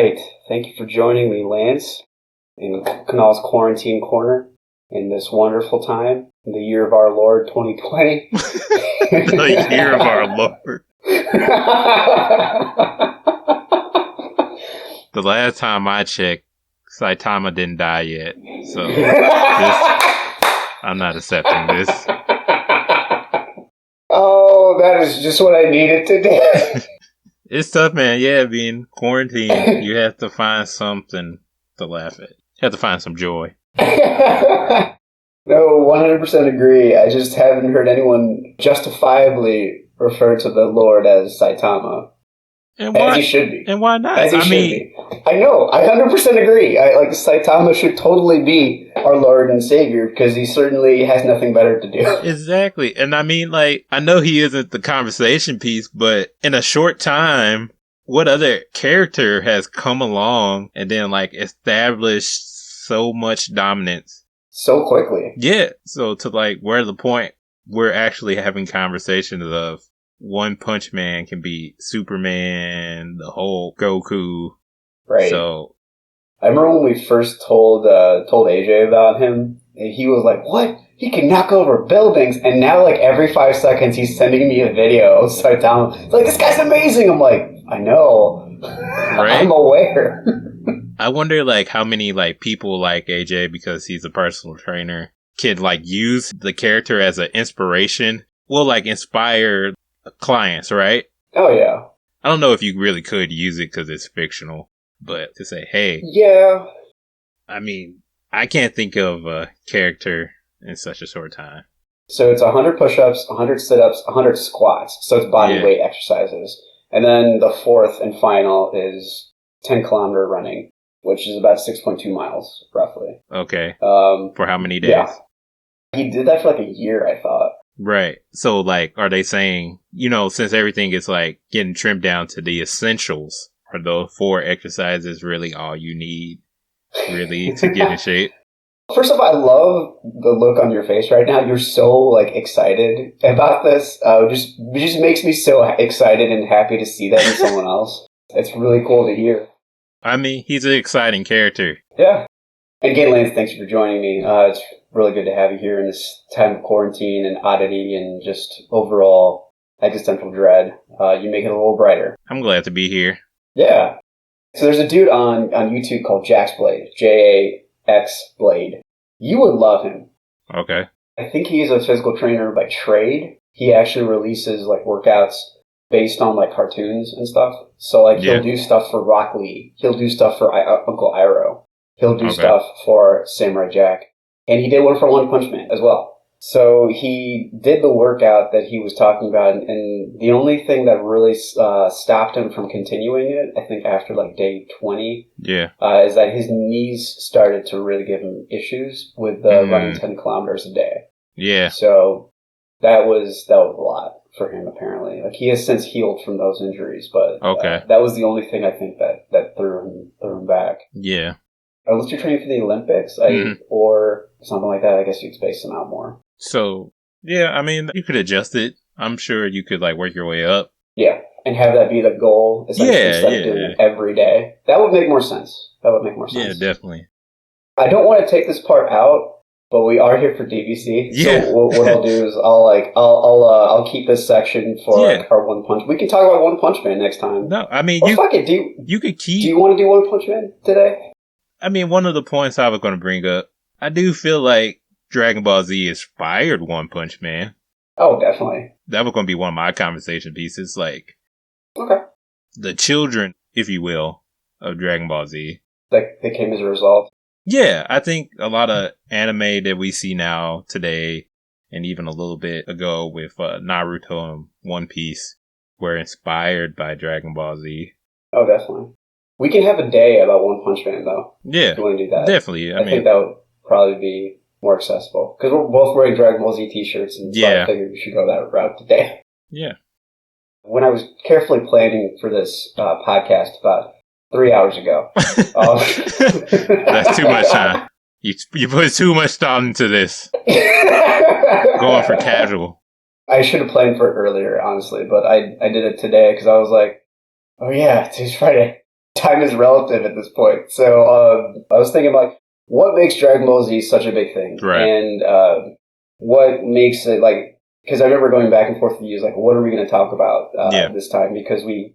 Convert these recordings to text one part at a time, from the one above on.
right. Thank you for joining me, Lance, in Kanal's Quarantine Corner in this wonderful time, in the year of our Lord 2020. The year of our Lord. The last time I checked, Saitama didn't die yet. So, I'm not accepting this. Oh, that is just what I needed today. It's tough, man. Yeah, being quarantined, you have to find something to laugh at. You have to find some joy. No, 100% agree. I just haven't heard anyone justifiably refer to the Lord as Saitama. And why, as he should be. And why not? As he should be. I know. I 100% agree. Saitama should totally be our Lord and Savior because he certainly has nothing better to do. Exactly. And I mean, like, I know he isn't the conversation piece, but in a short time, what other character has come along and then, like, established so much dominance? So quickly. Yeah. So to, like, where the point we're actually having conversations of OnePunchMan can be Superman, the whole Goku. Right. So I remember when we first told AJ about him, and he was like, "What? He can knock over buildings!" And now, like every 5 seconds, he's sending me a video of Saitama. It's like, this guy's amazing. I'm like, I know, right? I'm aware. I wonder, like, how many like people like AJ, because he's a personal trainer, could like use the character as an inspiration. Will like inspire clients, right? Oh yeah. I don't know if you really could use it because it's fictional, but to say, hey, yeah. I mean, I can't think of a character in such a short time. So it's 100 push-ups, 100 sit-ups, 100 squats. So it's body weight exercises, and then the fourth and final is 10-kilometer running, which is about 6.2 miles roughly. Okay. For how many days? Yeah. He did that for like a year, I thought. Right. So, like, are they saying, you know, since everything is, like, getting trimmed down to the essentials, are those 4 exercises really all you need, really, to get in shape? First of all, I love the look on your face right now. You're so, like, excited about this. It just makes me so excited and happy to see that in someone else. It's really cool to hear. I mean, he's an exciting character. Yeah. And again, Lance, thanks for joining me. It's really good to have you here in this time of quarantine and oddity and just overall existential dread. You make it a little brighter. I'm glad to be here. Yeah. So there's a dude on YouTube called Jax Blade, Jax Blade. You would love him. Okay. I think he's a physical trainer by trade. He actually releases like workouts based on like cartoons and stuff. So like he'll do stuff for Rock Lee. He'll do stuff for Uncle Iroh. He'll do stuff for Samurai Jack. And he did one for OnePunchMan as well. So he did the workout that he was talking about, and the only thing that really stopped him from continuing it, I think after like day 20, is that his knees started to really give him issues with running 10 kilometers a day. Yeah. So that was a lot for him, apparently. Like, he has since healed from those injuries, but that was the only thing I think that threw him back. Yeah. Unless you're training for the Olympics, or something like that, I guess you could space them out more. So, yeah, I mean, you could adjust it. I'm sure you could, like, work your way up. Yeah, and have that be the goal, essentially, instead of doing it every day. That would make more sense. Yeah, definitely. I don't want to take this part out, but we are here for DVC. Yeah. So what I'll do is I'll keep this section for our One Punch. We can talk about OnePunchMan next time. No, I mean, fuck it. You could keep. Do you want to do OnePunchMan today? I mean, one of the points I was going to bring up, I do feel like Dragon Ball Z inspired OnePunchMan. Oh, definitely. That was going to be one of my conversation pieces. Like, the children, if you will, of Dragon Ball Z. Like, they came as a result? Yeah, I think a lot of anime that we see now, today, and even a little bit ago with Naruto and One Piece, were inspired by Dragon Ball Z. Oh, definitely. We can have a day about OnePunchMan, though. Yeah. If you want to do that. Definitely. I think that would probably be more accessible. Because we're both wearing Dragon Ball Z t-shirts, and so I figured we should go that route today. Yeah. When I was carefully planning for this podcast about 3 hours ago. That's too much time. You put too much thought into this. Going for casual. I should have planned for it earlier, honestly, but I did it today because I was like, oh yeah, today's Friday. time is relative at this point. So I was thinking about what makes Dragon Ball Z such a big thing, right? And what makes it like, because I remember going back and forth with you, like, what are we going to talk about this time? Because we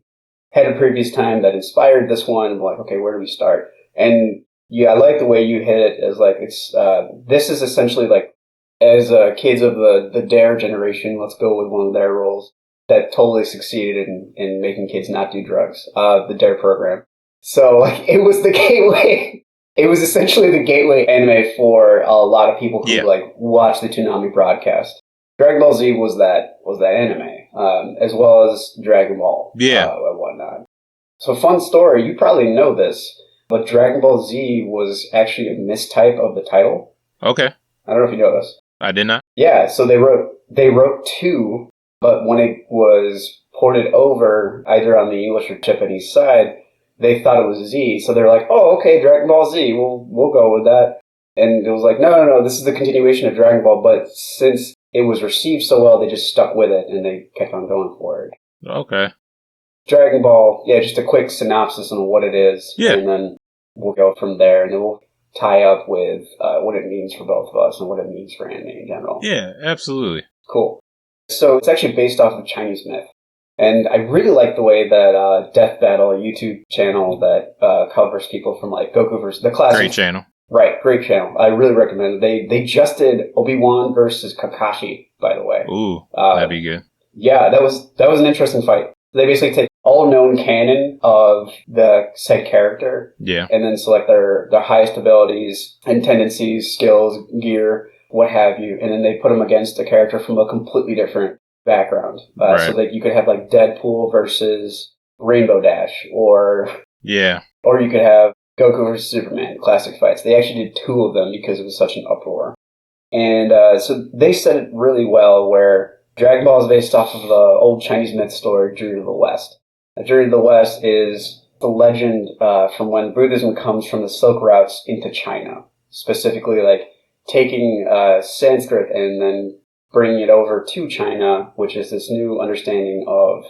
had a previous time that inspired this one. Like, okay, where do we start? And yeah, I like the way you hit it as like it's this is essentially like as kids of the Dare generation. Let's go with one of their roles that totally succeeded in making kids not do drugs. The Dare program. So like it was the gateway. It was essentially the gateway anime for a lot of people who like watch the Toonami broadcast. Dragon Ball Z was that anime, as well as Dragon Ball, and whatnot. So fun story. You probably know this, but Dragon Ball Z was actually a mistype of the title. Okay. I don't know if you know this. I did not. Yeah. So they wrote 2, but when it was ported over, either on the English or Japanese side, they thought it was Z, so they're like, "Oh, okay, Dragon Ball Z. We'll go with that." And it was like, "No, this is the continuation of Dragon Ball." But since it was received so well, they just stuck with it and they kept on going for it. Okay. Dragon Ball, just a quick synopsis on what it is, and then we'll go from there, and then we'll tie up with what it means for both of us and what it means for anime in general. Yeah, absolutely. Cool. So it's actually based off of Chinese myth. And I really like the way that Death Battle, a YouTube channel that covers people from like Goku versus the classic. Great channel. Right, great channel. I really recommend it. They just did Obi-Wan versus Kakashi, by the way. Ooh, that'd be good. Yeah, that was an interesting fight. They basically take all known canon of the said character, and then select their highest abilities and tendencies, skills, gear, what have you, and then they put them against a character from a completely different background, so that you could have like Deadpool versus Rainbow Dash, or you could have Goku versus Superman, classic fights. They actually did 2 of them because it was such an uproar, and so they said it really well. Where Dragon Ball is based off of the old Chinese myth story, Journey to the West. Now, Journey to the West is the legend from when Buddhism comes from the Silk routes into China, specifically like taking Sanskrit and then bringing it over to China, which is this new understanding of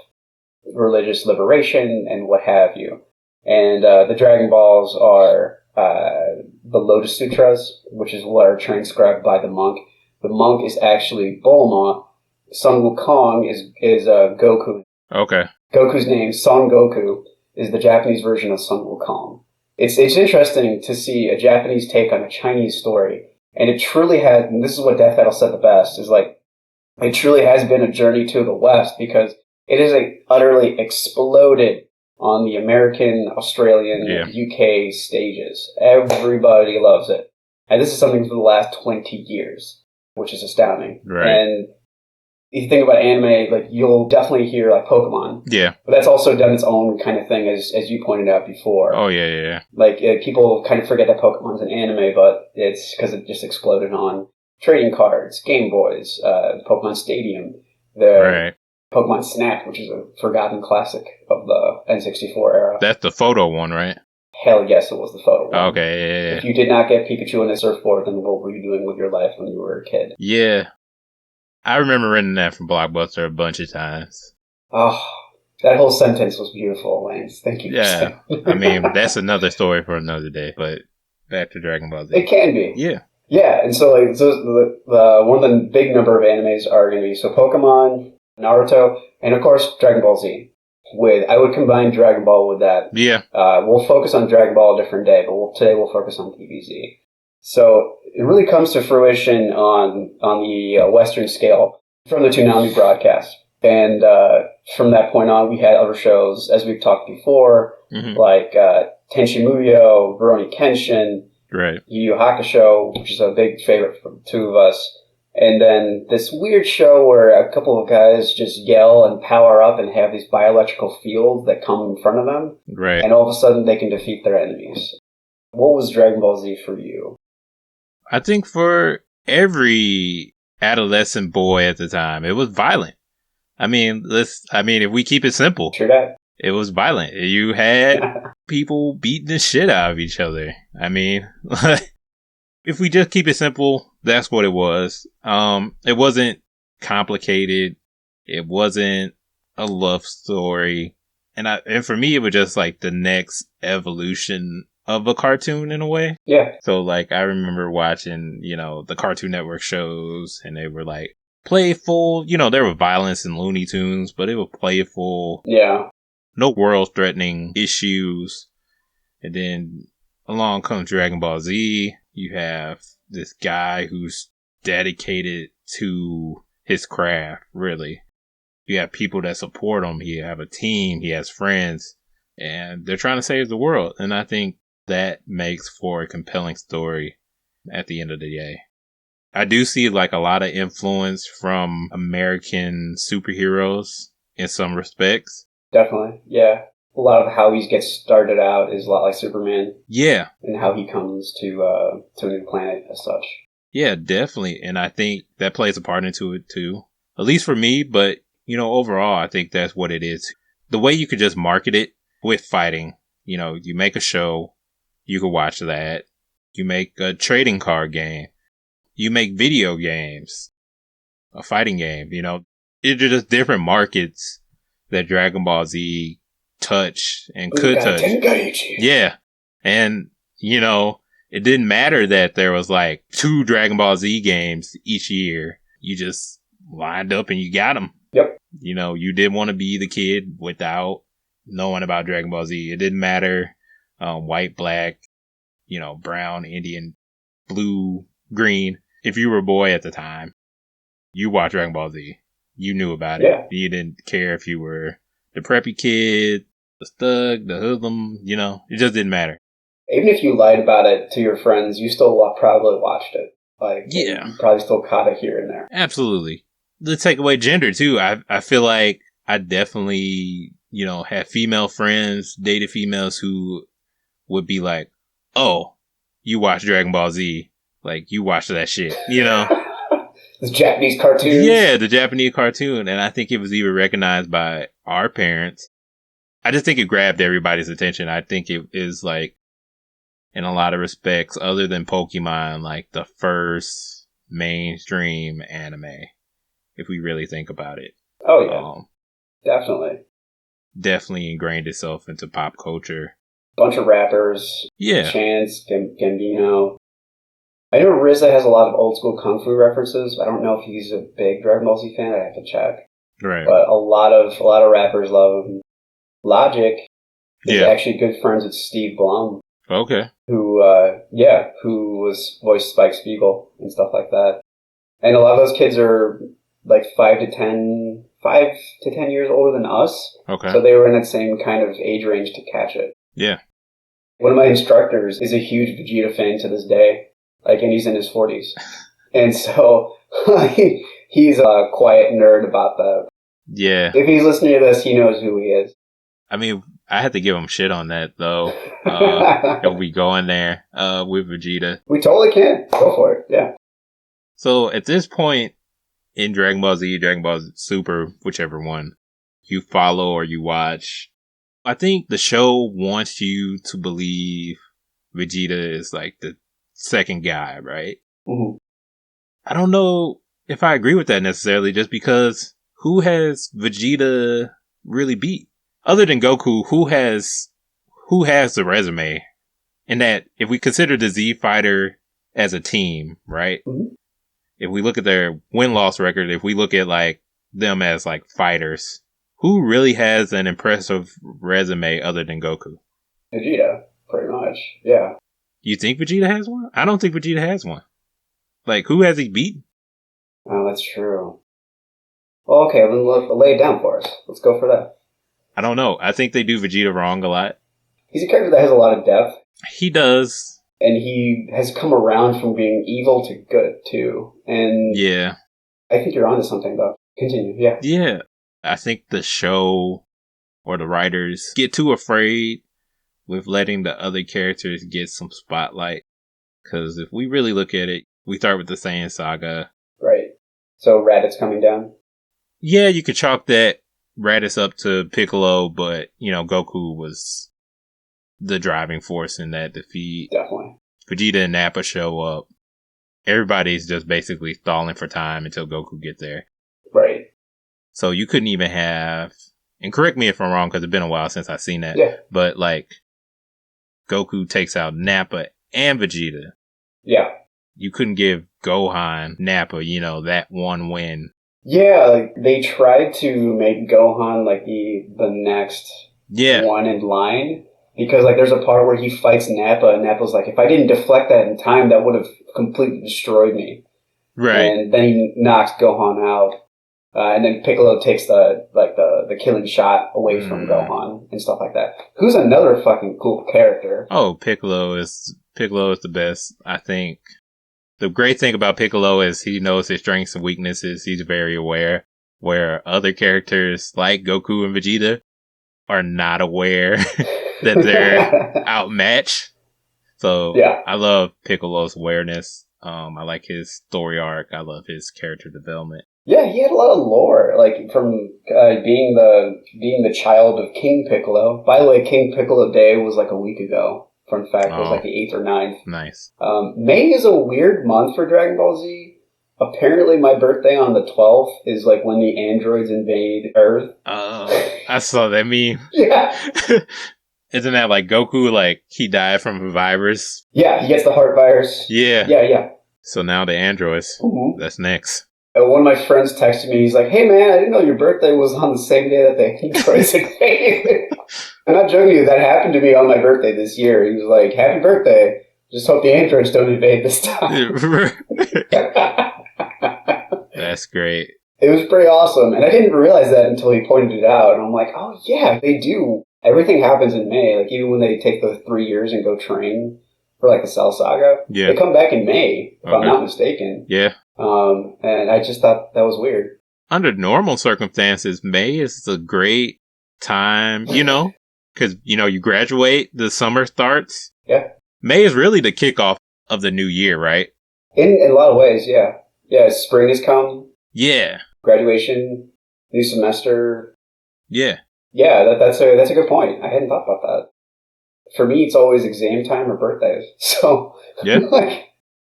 religious liberation and what have you. And the Dragon Balls are the Lotus Sutras, which is what are transcribed by the monk. The monk is actually Bulma. Sun Wukong is Goku. Okay. Goku's name, Son Goku, is the Japanese version of Sun Wukong. It's interesting to see a Japanese take on a Chinese story. And it truly has, and this is what Death Battle said the best, is like, it truly has been a journey to the West because it is utterly exploded on the American, Australian, UK stages. Everybody loves it. And this is something for the last 20 years, which is astounding. Right. And if you think about anime, like you'll definitely hear like Pokemon. Yeah. But that's also done its own kind of thing, as you pointed out before. Oh, yeah. Like people kind of forget that Pokemon's an anime, but it's because it just exploded on trading cards, Game Boys, Pokemon Stadium, the Pokemon Snap, which is a forgotten classic of the N64 era. That's the photo one, right? Hell yes, it was the photo one. Okay, yeah. If you did not get Pikachu on a surfboard, then what were you doing with your life when you were a kid? Yeah. I remember renting that from Blockbuster a bunch of times. Oh, that whole sentence was beautiful, Lance. Thank you. Yeah, I mean, that's another story for another day, but back to Dragon Ball Z. It can be. Yeah. Yeah, and so like the one of the big number of animes are going to be Pokemon, Naruto, and of course Dragon Ball Z. I would combine Dragon Ball with that. Yeah. We'll focus on Dragon Ball a different day, but today we'll focus on DBZ. So it really comes to fruition on the Western scale from the Toonami broadcast. And from that point on, we had other shows, as we've talked before, like Tenchi Muyo, Rurouni Kenshin, Yu Yu Hakusho, which is a big favorite for the 2 of us. And then this weird show where a couple of guys just yell and power up and have these bioelectrical fields that come in front of them. Right. And all of a sudden they can defeat their enemies. What was Dragon Ball Z for you? I think for every adolescent boy at the time, it was violent. I mean, if we keep it simple, true that. It was violent. You had people beating the shit out of each other. I mean, if we just keep it simple, that's what it was. It wasn't complicated. It wasn't a love story. And for me, it was just like the next evolution of a cartoon in a way. Yeah. So like, I remember watching, the Cartoon Network shows, and they were like playful. There were violence in Looney Tunes, but it was playful. Yeah. No world-threatening issues. And then along comes Dragon Ball Z. You have this guy who's dedicated to his craft, really. You have people that support him. He have a team. He has friends. And they're trying to save the world. And I think that makes for a compelling story at the end of the day. I do see like a lot of influence from American superheroes in some respects. Definitely, yeah. A lot of how he gets started out is a lot like Superman. Yeah. And how he comes to a new planet as such. Yeah, definitely. And I think that plays a part into it too. At least for me, but, overall, I think that's what it is. The way you could just market it with fighting, you make a show, you could watch that. You make a trading card game. You make video games, a fighting game, It's just different markets that Dragon Ball Z touch and could touch. Yeah. And, it didn't matter that there was like 2 Dragon Ball Z games each year. You just lined up and you got them. Yep. You didn't want to be the kid without knowing about Dragon Ball Z. It didn't matter, white, black, brown, Indian, blue, green. If you were a boy at the time, you watched Dragon Ball Z. You knew about it. You didn't care if you were the preppy kid, the thug, the hoodlum, it just didn't matter. Even if you lied about it to your friends, you still probably watched it. You probably still caught it here and there. Absolutely. Let's take away gender too. I feel like I definitely, had female friends, dated females who would be like, oh, you watch Dragon Ball Z. Like, you watch that shit, The Japanese cartoon. Yeah, the Japanese cartoon. And I think it was even recognized by our parents. I just think it grabbed everybody's attention. I think it is like, in a lot of respects, other than Pokemon, like the first mainstream anime, if we really think about it. Oh, yeah. Definitely ingrained itself into pop culture. Bunch of rappers. Yeah. Chance, Gambino. I know RZA has a lot of old school kung fu references. I don't know if he's a big Dragon Ball Z fan. I have to check. Right. But a lot of rappers love him. Logic is actually good friends with Steve Blum. Okay. Who was voiced Spike Spiegel and stuff like that. And a lot of those kids are like 5 to 10 years older than us. Okay. So they were in that same kind of age range to catch it. Yeah. One of my instructors is a huge Vegeta fan to this day. And he's in his 40s. And so he's a quiet nerd about that. Yeah. If he's listening to this, he knows who he is. I mean, I had to give him shit on that, though. If we go in there with Vegeta. We totally can. Go for it, yeah. So at this point in Dragon Ball Z, Dragon Ball Super, whichever one you follow or you watch, I think the show wants you to believe Vegeta is like the second guy, right? Mm-hmm. I don't know if I agree with that necessarily, just because who has Vegeta really beat? Other than Goku, who has the resume? And that, if we consider the Z Fighter as a team, right? Mm-hmm. If we look at their win-loss record, if we look at like them as like fighters, who really has an impressive resume other than Goku? Vegeta, pretty much, yeah. You think Vegeta has one? I don't think Vegeta has one. Like, who has he beaten? Oh, that's true. Well, okay, then lay it down for us. Let's go for that. I don't know. I think they do Vegeta wrong a lot. He's a character that has a lot of depth. He does. And he has come around from being evil to good, too. And yeah. I think you're onto something, though. Continue, yeah. Yeah. I think the show or the writers get too afraid with letting the other characters get some spotlight. Because if we really look at it, we start with the Saiyan Saga. Right. So Raditz coming down? Yeah, you could chalk that Raditz up to Piccolo, but, Goku was the driving force in that defeat. Definitely. Vegeta and Nappa show up. Everybody's just basically stalling for time until Goku gets there. Right. So you couldn't even have and correct me if I'm wrong because it's been a while since I've seen that. Yeah. But like, Goku takes out Nappa and Vegeta. Yeah. You couldn't give Gohan Nappa, that one win. Yeah, like they tried to make Gohan like the next one in line. Because, like, there's a part where he fights Nappa, and Nappa's like, if I didn't deflect that in time, that would have completely destroyed me. Right. And then he knocks Gohan out. And then Piccolo takes the killing shot away from Gohan and stuff like that. Who's another fucking cool character. Oh, Piccolo is the best, I think. The great thing about Piccolo is he knows his strengths and weaknesses. He's very aware. Where other characters like Goku and Vegeta are not aware that they're outmatched. So yeah. I love Piccolo's awareness. I like his story arc. I love his character development. Yeah, he had a lot of lore, like from being the child of King Piccolo. By the way, King Piccolo Day was like a week ago. Fun fact, it was like the 8th or 9th. Nice. May is a weird month for Dragon Ball Z. Apparently, my birthday on the 12th is like when the androids invade Earth. I saw that meme. Yeah. Isn't that like Goku, like he died from a virus? Yeah, he gets the heart virus. Yeah. Yeah. So now the androids. Mm-hmm. That's next. One of my friends texted me. He's like, "Hey man, I didn't know your birthday was on the same day that the androids invaded." I'm not joking you. That happened to me on my birthday this year. He was like, "Happy birthday. Just hope the androids don't invade this time." That's great. It was pretty awesome. And I didn't realize that until he pointed it out. And I'm like, oh yeah, they do. Everything happens in May. Like even when they take the 3 years and go train for like the Cell Saga, they come back in May, if I'm not mistaken. Yeah. And I just thought that was weird. Under normal circumstances, May is a great time, because, you graduate, the summer starts. Yeah. May is really the kickoff of the new year, right? In a lot of ways, yeah. Yeah, spring has come. Yeah. Graduation, new semester. Yeah. Yeah, that's a good point. I hadn't thought about that. For me, it's always exam time or birthdays. So, yeah.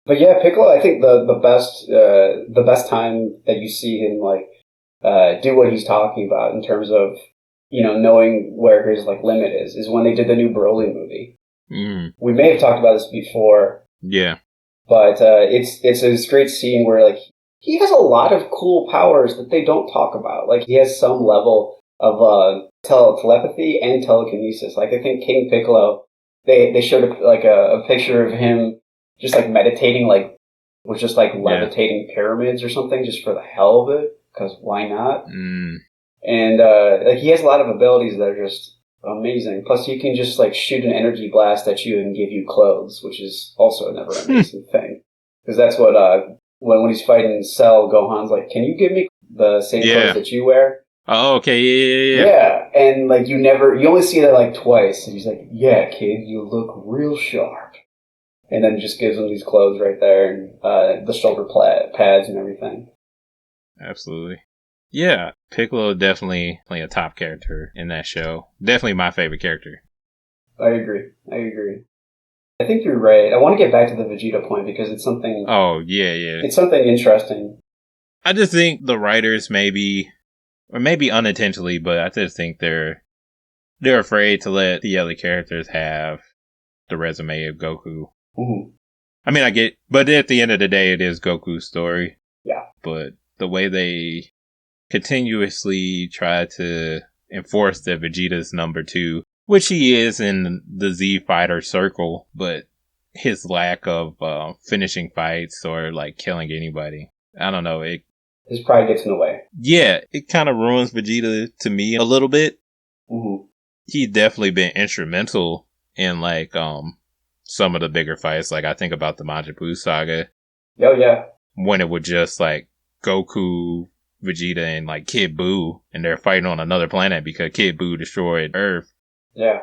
But yeah, Piccolo, I think the best time that you see him do what he's talking about in terms of knowing where his limit is when they did the new Broly movie. Mm. We may have talked about this before. Yeah. But it's a great scene where he has a lot of cool powers that they don't talk about. Like he has some level of telepathy and telekinesis. Like I think King Piccolo, they showed a picture of him just meditating, was just levitating pyramids or something, just for the hell of it. Because why not? Mm. And he has a lot of abilities that are just amazing. Plus, he can just shoot an energy blast at you and give you clothes, which is also a never amazing thing. Because that's what when he's fighting Cell, Gohan's like, "Can you give me the same clothes that you wear?" Oh, okay, yeah. Yeah, and you only see that twice, and he's like, "Yeah, kid, you look real sharp," and then just gives him these clothes right there and the shoulder pads and everything. Absolutely. Yeah, Piccolo definitely a top character in that show. Definitely my favorite character. I agree. I think you're right. I want to get back to the Vegeta point because it's something... Oh, yeah. It's something interesting. I just think the writers maybe unintentionally, but I just think they're afraid to let the other characters have the resume of Goku. Mm-hmm. I mean, I get... But at the end of the day, it is Goku's story. Yeah. But the way they continuously try to enforce that Vegeta's number 2, which he is in the Z Fighter circle, but his lack of finishing fights or killing anybody, I don't know. His pride gets in the way. Yeah, it kind of ruins Vegeta to me a little bit. Mm-hmm. He's definitely been instrumental in some of the bigger fights. I think about the Majin Buu saga. Oh yeah. When it would just Goku, Vegeta, and Kid Buu, and they're fighting on another planet because Kid Buu destroyed Earth. Yeah.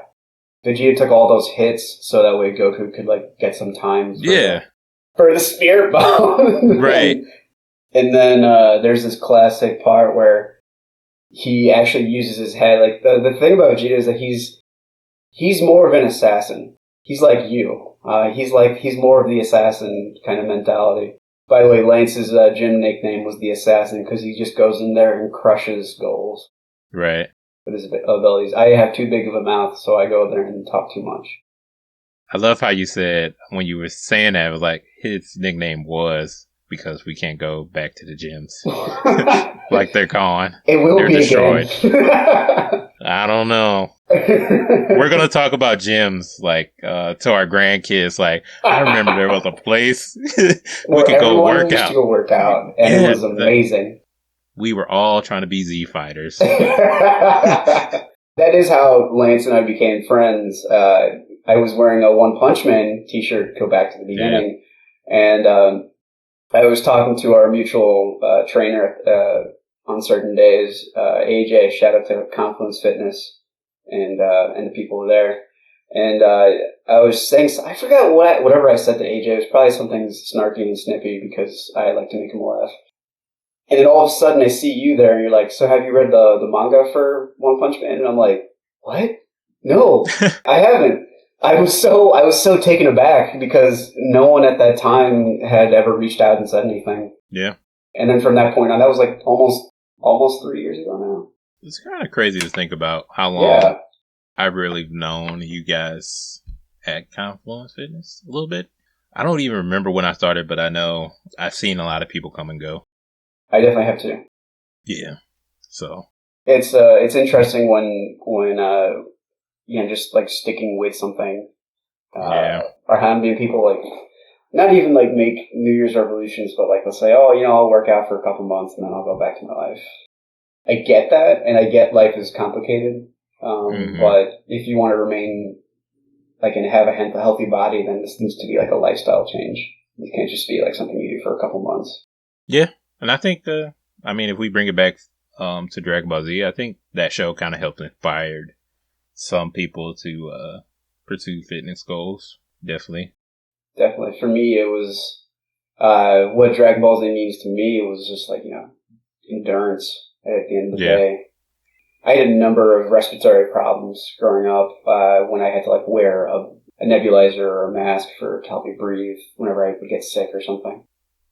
Vegeta took all those hits so that way Goku could get some time for the spirit bomb. Right. And then there's this classic part where he actually uses his head. The thing about Vegeta is that he's more of an assassin. He's like you. He's more of the assassin kind of mentality. By the way, Lance's gym nickname was the Assassin because he just goes in there and crushes goals. Right. with his abilities. I have too big of a mouth, so I go there and talk too much. I love how you said, when you were saying that, it was like, his nickname was because we can't go back to the gyms. Like they're gone. It will they're be destroyed. Again. I don't know. We're going to talk about gyms, like, to our grandkids. Like, I remember there was a place we could go work used out. to go work out, and it was amazing. We were all trying to be Z fighters. That is how Lance and I became friends. I was wearing a OnePunchMan t-shirt, go back to the beginning, and I was talking to our mutual trainer on certain days, AJ, shout out to Confluence Fitness and the people there. And I was saying, I forgot whatever I said to AJ. It was probably something snarky and snippy because I like to make him laugh. And then all of a sudden I see you there and you're like, so have you read the manga for OnePunchMan? And I'm like, what? No, I haven't. I was so taken aback because no one at that time had ever reached out and said anything. Yeah. And then from that point on, that was like almost 3 years ago now. It's kind of crazy to think about how long I've really known you guys at Confluence Fitness a little bit. I don't even remember when I started, but I know I've seen a lot of people come and go. I definitely have to. Yeah. So it's interesting when just like sticking with something. Or having people like not even like make New Year's resolutions, but like they'll say, oh, I'll work out for a couple months and then I'll go back to my life. I get that, and I get life is complicated. But if you want to remain like and have a healthy body, then this needs to be like a lifestyle change. It can't just be like something you do for a couple months. Yeah, and I think if we bring it back to Dragon Ball Z, I think that show kind of helped inspired some people to pursue fitness goals. Definitely. For me, it was what Dragon Ball Z means to me. It was just like endurance. At the end of the day, I had a number of respiratory problems growing up when I had to like wear a nebulizer or a mask to help me breathe whenever I would get sick or something.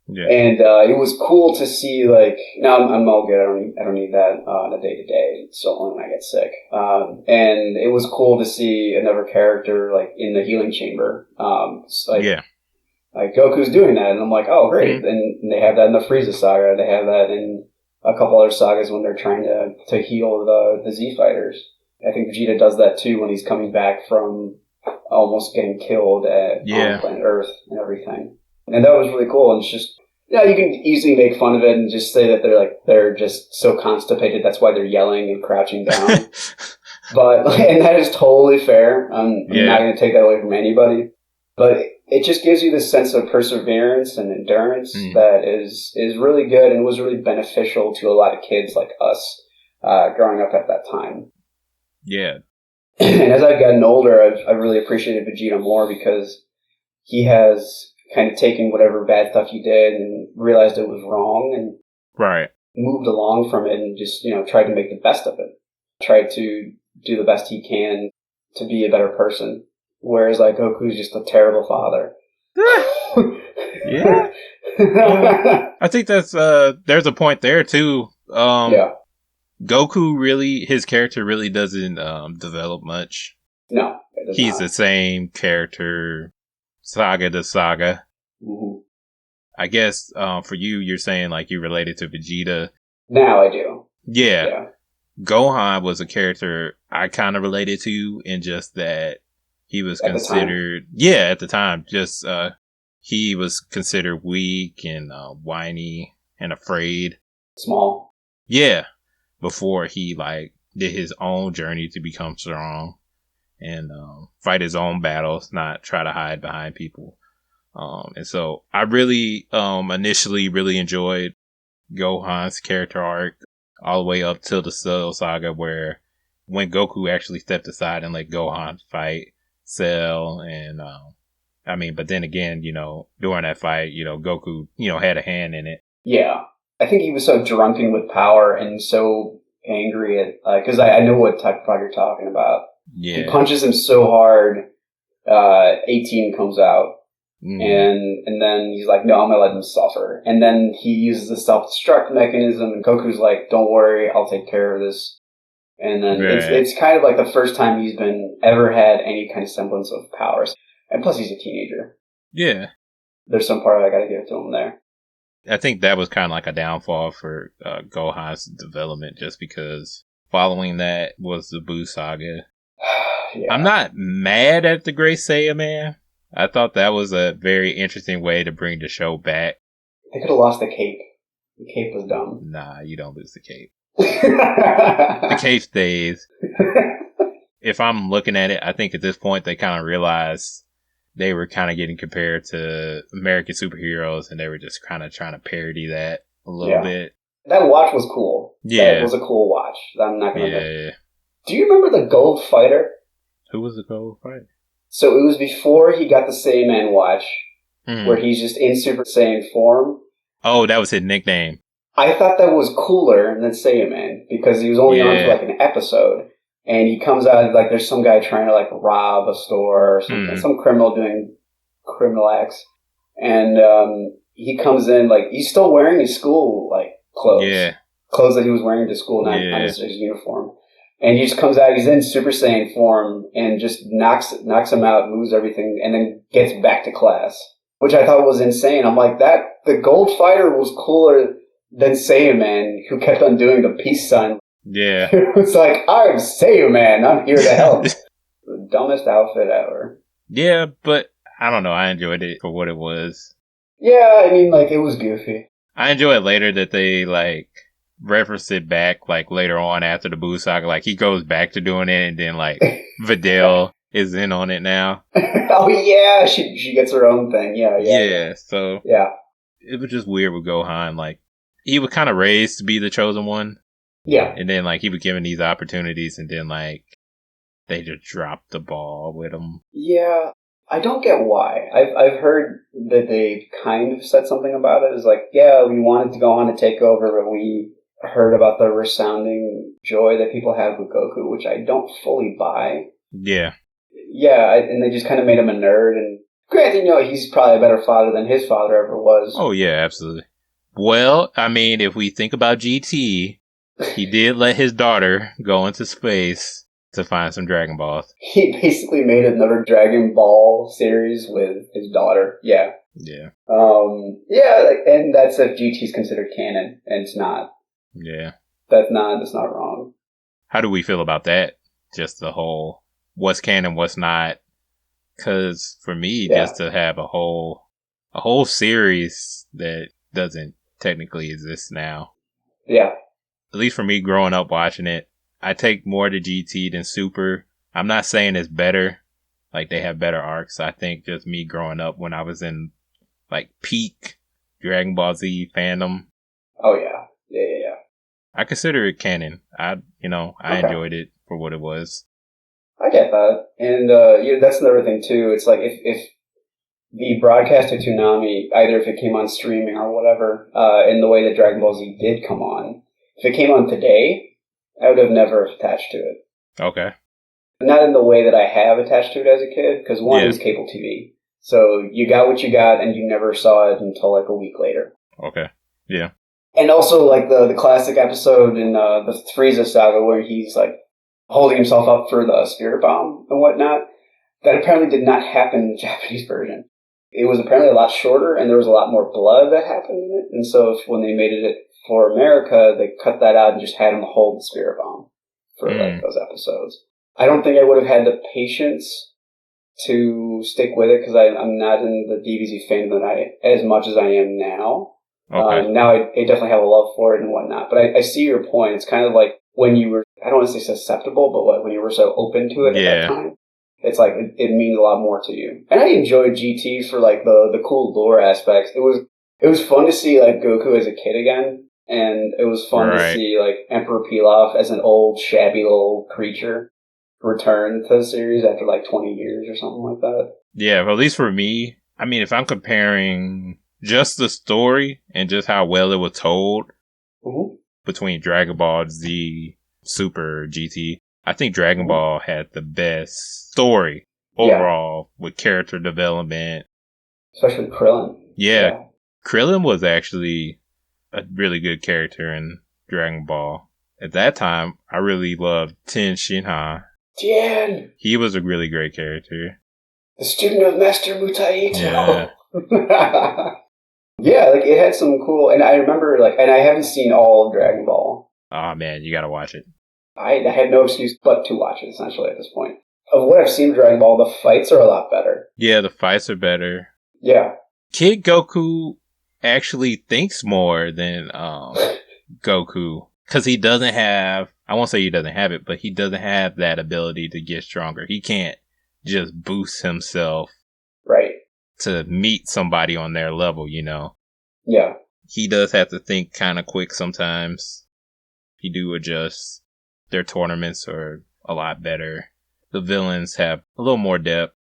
Yeah. And it was cool to see like now I'm all good. I don't need that on a day to day. So only when I get sick. And it was cool to see another character like in the healing chamber. Like Goku's doing that, and I'm like, oh great. Mm-hmm. And they have that in the Frieza saga. They have that in a couple other sagas when they're trying to heal the Z fighters. I think Vegeta does that too when he's coming back from almost getting killed on planet Earth and everything. And that was really cool. And it's just, you can easily make fun of it and just say that they're just so constipated. That's why they're yelling and crouching down. And that is totally fair. I'm not going to take that away from anybody. But it just gives you this sense of perseverance and endurance that is really good and was really beneficial to a lot of kids like us growing up at that time. Yeah. And as I've gotten older, I've really appreciated Vegeta more because he has kind of taken whatever bad stuff he did and realized it was wrong and moved along from it and just, tried to make the best of it. Tried to do the best he can to be a better person. Whereas, like, Goku's just a terrible father. Yeah. I think that's, there's a point there, too. Goku really, his character really doesn't, develop much. No. He's the same character, saga to saga. Mm-hmm. I guess, for you, you're saying, like, you related to Vegeta. Now I do. Yeah. Gohan was a character I kind of related to in just that he was considered, at the time, just, he was considered weak and, whiny and afraid. Small. Yeah. Before he, like, did his own journey to become strong and, fight his own battles, not try to hide behind people. And so I really, initially really enjoyed Gohan's character arc all the way up till the Cell Saga where when Goku actually stepped aside and let Gohan fight Cell and, but then again, during that fight, Goku, had a hand in it. Yeah. I think he was so drunken with power and so angry at, cause I know what type of fight you're talking about. Yeah. He punches him so hard, 18 comes out. And then he's like, no, I'm gonna let him suffer. And then he uses the self-destruct mechanism and Goku's like, don't worry, I'll take care of this. And then it's kind of like the first time he's ever had any kind of semblance of powers. And plus, he's a teenager. Yeah. There's some part I gotta give it to him there. I think that was kind of like a downfall for Gohan's development, just because following that was the Buu saga. Yeah. I'm not mad at the Great Saiyaman. I thought that was a very interesting way to bring the show back. They could have lost the cape. The cape was dumb. Nah, you don't lose the cape. The cape stays. If I'm looking at it, I think at this point they kind of realized they were kind of getting compared to American superheroes, and they were just kind of trying to parody that a little bit. That watch was cool. Yeah. That was a cool watch. I'm not gonna. Yeah. Do you remember the Gold Fighter? Who was the Gold Fighter? So it was before he got the Saiyaman watch, where he's just in Super Saiyan form. Oh, that was his nickname. I thought that was cooler than Saiyaman, because he was only on for like an episode. And he comes out, like, there's some guy trying to, like, rob a store or something. Some criminal doing criminal acts. And he comes in, like, he's still wearing his school, like, clothes. Yeah. Clothes that he was wearing to school, not his uniform. And he just comes out, he's in Super Saiyan form, and just knocks him out, moves everything, and then gets back to class. Which I thought was insane. I'm like, the Gold Fighter was cooler than Saiyaman, who kept on doing the peace sign. Yeah. It's like, I'm Saiyaman, I'm here to help. The dumbest outfit ever. Yeah, but I don't know, I enjoyed it for what it was. Yeah, I mean, like, it was goofy. I enjoy it later that they, like, reference it back, like, later on after the Buu saga. Like, he goes back to doing it, and then, like, Videl is in on it now. Oh, yeah, she gets her own thing, Yeah, so. Yeah. It was just weird with Gohan, like, he was kind of raised to be the chosen one. Yeah. And then, like, he was given these opportunities, and then, like, they just dropped the ball with him. Yeah, I don't get why. I've heard that they kind of said something about it. It's like, yeah, we wanted to go on to take over, but we heard about the resounding joy that people have with Goku, which I don't fully buy. Yeah. Yeah, and they just kind of made him a nerd, and granted, he's probably a better father than his father ever was. Oh, yeah, absolutely. Well, I mean, if we think about GT... he did let his daughter go into space to find some Dragon Balls. He basically made another Dragon Ball series with his daughter. Yeah. Yeah. Yeah, and that's if GT's considered canon, and it's not. Yeah. That's not wrong. How do we feel about that? Just the whole what's canon, what's not? Because for me, just to have a whole series that doesn't technically exist now. Yeah. At least for me growing up watching it, I take more to GT than Super. I'm not saying it's better. Like, they have better arcs. I think just me growing up when I was in, like, peak Dragon Ball Z fandom. Oh, yeah. Yeah. I consider it canon. I enjoyed it for what it was. I get that. And that's another thing, too. It's like, if the broadcast of Toonami, either if it came on streaming or whatever, in the way that Dragon Ball Z did come on, if it came on today, I would have never attached to it. Okay. Not in the way that I have attached to it as a kid, because one is cable TV. So you got what you got, and you never saw it until like a week later. Okay. Yeah. And also, like, the classic episode in the Frieza saga where he's, like, holding himself up for the spirit bomb and whatnot, that apparently did not happen in the Japanese version. It was apparently a lot shorter, and there was a lot more blood that happened in it. And so when they made it for America, they cut that out and just had him hold the spirit bomb for like those episodes. I don't think I would have had the patience to stick with it because I'm not in the DBZ fandom as much as I am now. Okay. Now I definitely have a love for it and whatnot. But I see your point. It's kind of like when you were, I don't want to say susceptible, but when you were so open to it at that time. It's like, it means a lot more to you. And I enjoyed GT for like the cool lore aspects. It was fun to see like Goku as a kid again. And it was fun to see like Emperor Pilaf as an old shabby little creature return to the series after like 20 years or something like that. Yeah, well, at least for me, I mean, if I'm comparing just the story and just how well it was told between Dragon Ball Z, Super, GT, I think Dragon Ball had the best story overall with character development. Especially Krillin. Yeah. Krillin was actually a really good character in Dragon Ball. at that time, I really loved Ten Shinhan. Tien! He was a really great character. The student of Master Mutaito! Yeah. Yeah, like, it had some cool... And I remember, like... And I haven't seen all of Dragon Ball. Oh, man, you gotta watch it. I had no excuse but to watch it, essentially, at this point. Of what I've seen of Dragon Ball, the fights are a lot better. Yeah, the fights are better. Yeah. Kid Goku actually thinks more than Goku. Because he doesn't have... I won't say he doesn't have it, but he doesn't have that ability to get stronger. He can't just boost himself Right. to meet somebody on their level, you know? Yeah. He does have to think kind of quick sometimes. He do adjust. Their tournaments are a lot better. The villains have a little more depth.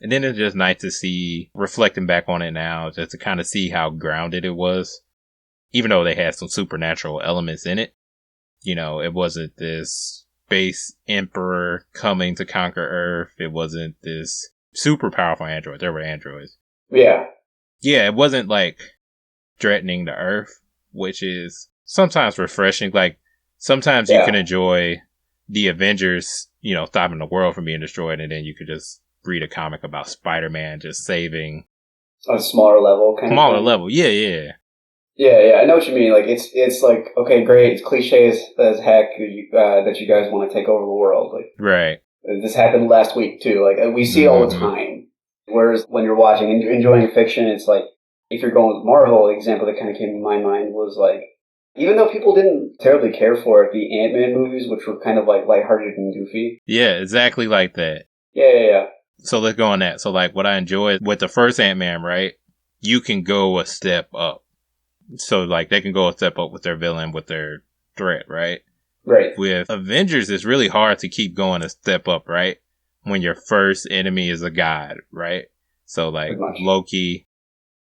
And then it's just nice to see, reflecting back on it now, just to kind of see how grounded it was. Even though they had some supernatural elements in it. You know, it wasn't this space emperor coming to conquer Earth. It wasn't this super powerful android. There were androids. Yeah. Yeah, it wasn't like threatening the Earth, which is sometimes refreshing. Like, sometimes you can enjoy the Avengers, you know, stopping the world from being destroyed, and then you could just read a comic about Spider-Man just saving. On a smaller level, kind of. Smaller level, yeah. Yeah, I know what you mean. Like, it's like, okay, great, it's cliche as heck that you guys want to take over the world. Like, right. This happened last week, too. Like, we see it all the time. Whereas when you're watching and enjoying fiction, it's like, if you're going with Marvel, the example that kind of came to my mind was like, even though people didn't terribly care for it, the Ant-Man movies, which were kind of like lighthearted and goofy. Yeah, exactly like that. Yeah. So let's go on that. So, like, what I enjoy with the first Ant-Man, right? You can go a step up. So, like, they can go a step up with their villain, with their threat, right? Right. With Avengers, it's really hard to keep going a step up, right? When your first enemy is a god, right? So, like, Loki,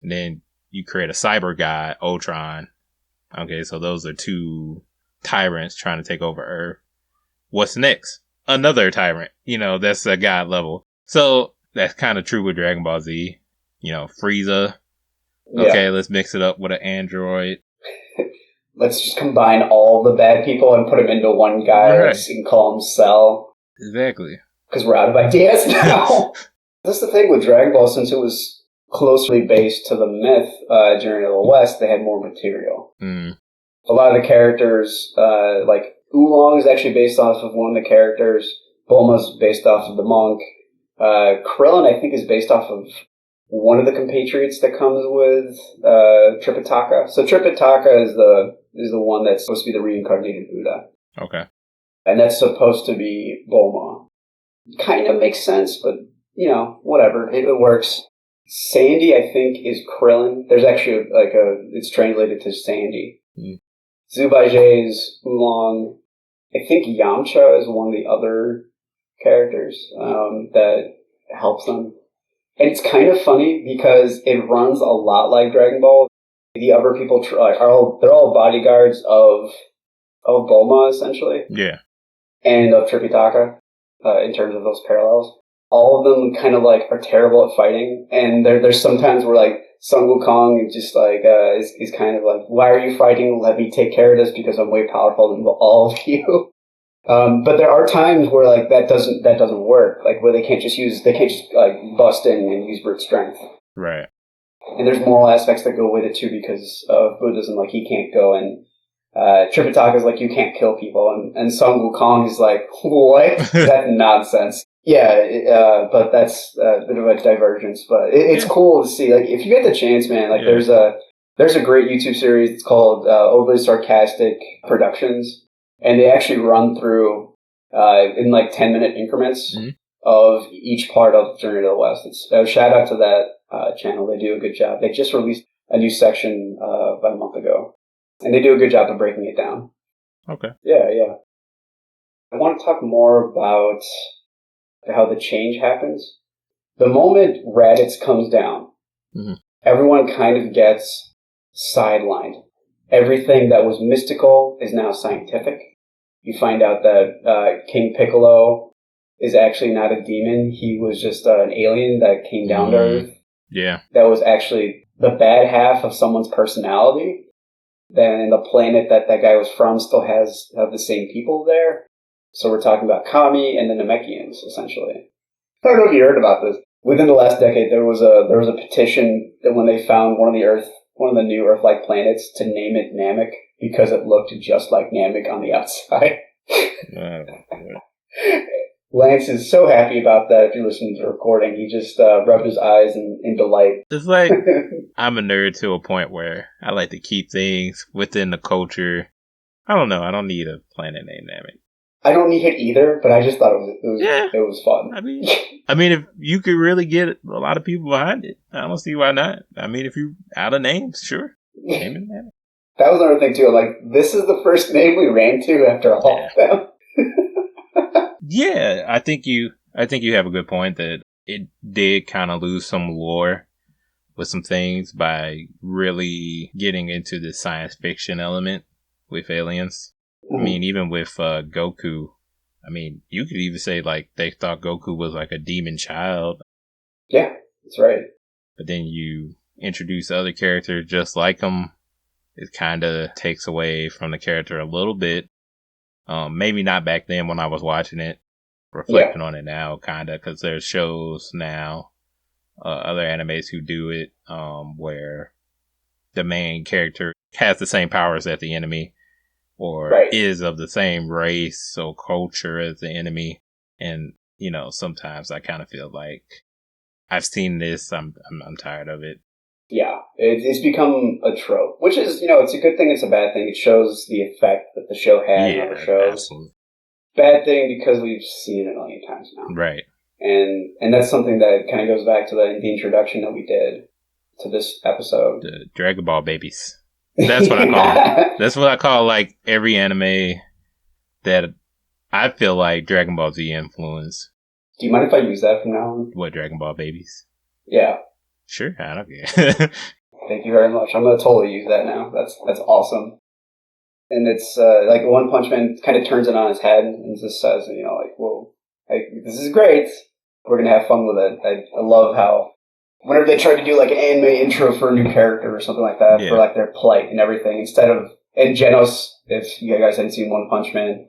and then you create a cyber god, Ultron. Okay, so those are two tyrants trying to take over Earth. What's next? Another tyrant. You know, that's a god level. So, that's kind of true with Dragon Ball Z. You know, Frieza. Okay, let's mix it up with an android. Let's just combine all the bad people and put them into one guy and call him Cell. Exactly. Because we're out of ideas now. That's the thing with Dragon Ball, since it was closely based to the myth Journey to the West, they had more material. A lot of the characters, like Oolong is actually based off of one of the characters. Bulma's based off of the monk. Krillin, I think, is based off of one of the compatriots that comes with Tripitaka. So Tripitaka is the one that's supposed to be the reincarnated Buddha. Okay. And that's supposed to be Bulma. Kind of makes sense, but, you know, whatever. It works. Sandy, I think, is Krillin. There's actually it's translated to Sandy. Zubaije is Oolong. I think Yamcha is one of the other characters that helps them. And it's kind of funny because it runs a lot like Dragon Ball. The other people they're all bodyguards of Bulma, essentially. Yeah. And of Tripitaka, in terms of those parallels. All of them kind of like are terrible at fighting, and there's sometimes where like Sun Wukong is just like is kind of like, why are you fighting? Let me take care of this because I'm way powerful than all of you. But there are times where like that doesn't work, like where they can't just like bust in and use brute strength. Right. And there's moral aspects that go with it too, because of Buddhism. Like, he can't go and Tripitaka is like, you can't kill people, and Sun Wukong is like, what? That's nonsense. Yeah, but that's a bit of a divergence. But it's cool to see. Like, if you get the chance, man, like there's a great YouTube series. It's called Overly Sarcastic Productions, and they actually run through in like 10-minute increments of each part of Journey to the West. It's a shout out to that channel. They do a good job. They just released a new section about a month ago, and they do a good job of breaking it down. Okay. Yeah. I want to talk more about how the change happens. The moment Raditz comes down, everyone kind of gets sidelined. Everything that was mystical is now scientific. You find out that King Piccolo is actually not a demon. He was just an alien that came down to Earth. Yeah. That was actually the bad half of someone's personality. then the planet that guy was from still have the same people there. So we're talking about Kami and the Namekians, essentially. I don't know if you heard about this. Within the last decade, there was a petition that when they found one of the new Earth-like planets, to name it Namek because it looked just like Namek on the outside. Lance is so happy about that. If you listen to the recording, he just rubbed his eyes in delight. It's like, I'm a nerd to a point where I like to keep things within the culture. I don't know. I don't need a planet named Namek. I don't need it either, but I just thought it was fun. I mean, if you could really get a lot of people behind it, I don't see why not. I mean, if you out of names, sure. Name it Namek. That was another thing too. Like, this is the first name we ran to after all of them. Yeah, I think you have a good point that it did kind of lose some lore with some things by really getting into the science fiction element with aliens. I mean, even with Goku, I mean, you could even say like they thought Goku was like a demon child. Yeah, that's right. But then you introduce other characters just like him. It kind of takes away from the character a little bit. Maybe not back then when I was watching it. Reflecting on it now, kind of, because there's shows now, other animes who do it, where the main character has the same powers as the enemy, or is of the same race or culture as the enemy. And, you know, sometimes I kind of feel like I've seen this, I'm tired of it. Yeah, it's become a trope, which is, you know, it's a good thing, it's a bad thing. It shows the effect that the show had in other shows. Absolutely. Bad thing because we've seen it a million times now. Right. And that's something that kind of goes back to the introduction that we did to this episode. The Dragon Ball babies. That's what I call them. That's what I call, like, every anime that I feel like Dragon Ball Z influence. Do you mind if I use that from now on? What, Dragon Ball babies? Yeah. Sure, I don't care. Thank you very much. I'm going to totally use that now. That's awesome. And it's like OnePunchMan kind of turns it on his head and just says, you know, like, whoa, this is great. We're going to have fun with it. I love how whenever they try to do like an anime intro for a new character or something like that, for like their plight and everything, instead of, and Genos, if you guys hadn't seen OnePunchMan,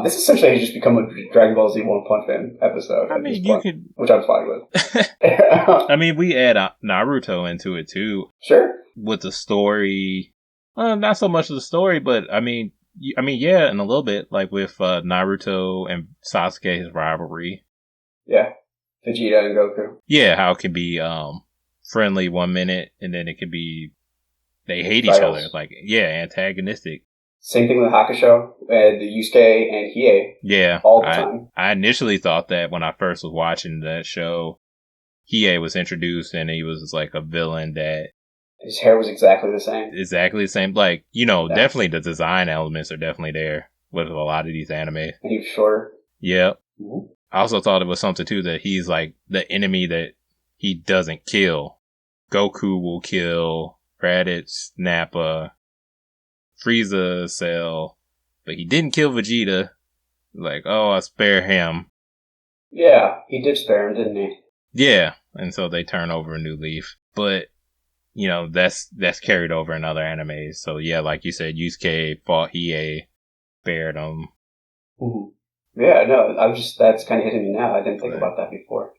this essentially has just become a Dragon Ball Z OnePunchMan episode. I mean, you could, which I'm fine with. I mean, we add Naruto into it too. Sure. With the story. Not so much of the story, but I mean, yeah, in a little bit, like with Naruto and Sasuke's rivalry. Yeah, Vegeta and Goku. Yeah, how it can be friendly 1 minute, and then it could be they hate each other. Like, yeah, antagonistic. Same thing with Hakusho, the Yusuke and Hiei. Yeah, all the time. I initially thought that when I first was watching that show, Hiei was introduced, and he was like a villain that. His hair was exactly the same. Exactly the same. Like, you know, definitely the design elements are definitely there with a lot of these anime. And he was shorter. Yeah. Mm-hmm. I also thought it was something, too, that he's like the enemy that he doesn't kill. Goku will kill Raditz, Nappa, Frieza, Cell, but he didn't kill Vegeta. Like, oh, I spare him. Yeah, he did spare him, didn't he? Yeah, and so they turn over a new leaf. But... you know, that's carried over in other animes. So, yeah, like you said, Yusuke fought Hiei, spared him. Mm-hmm. Yeah, no, that's kind of hitting me now. I didn't think about that before.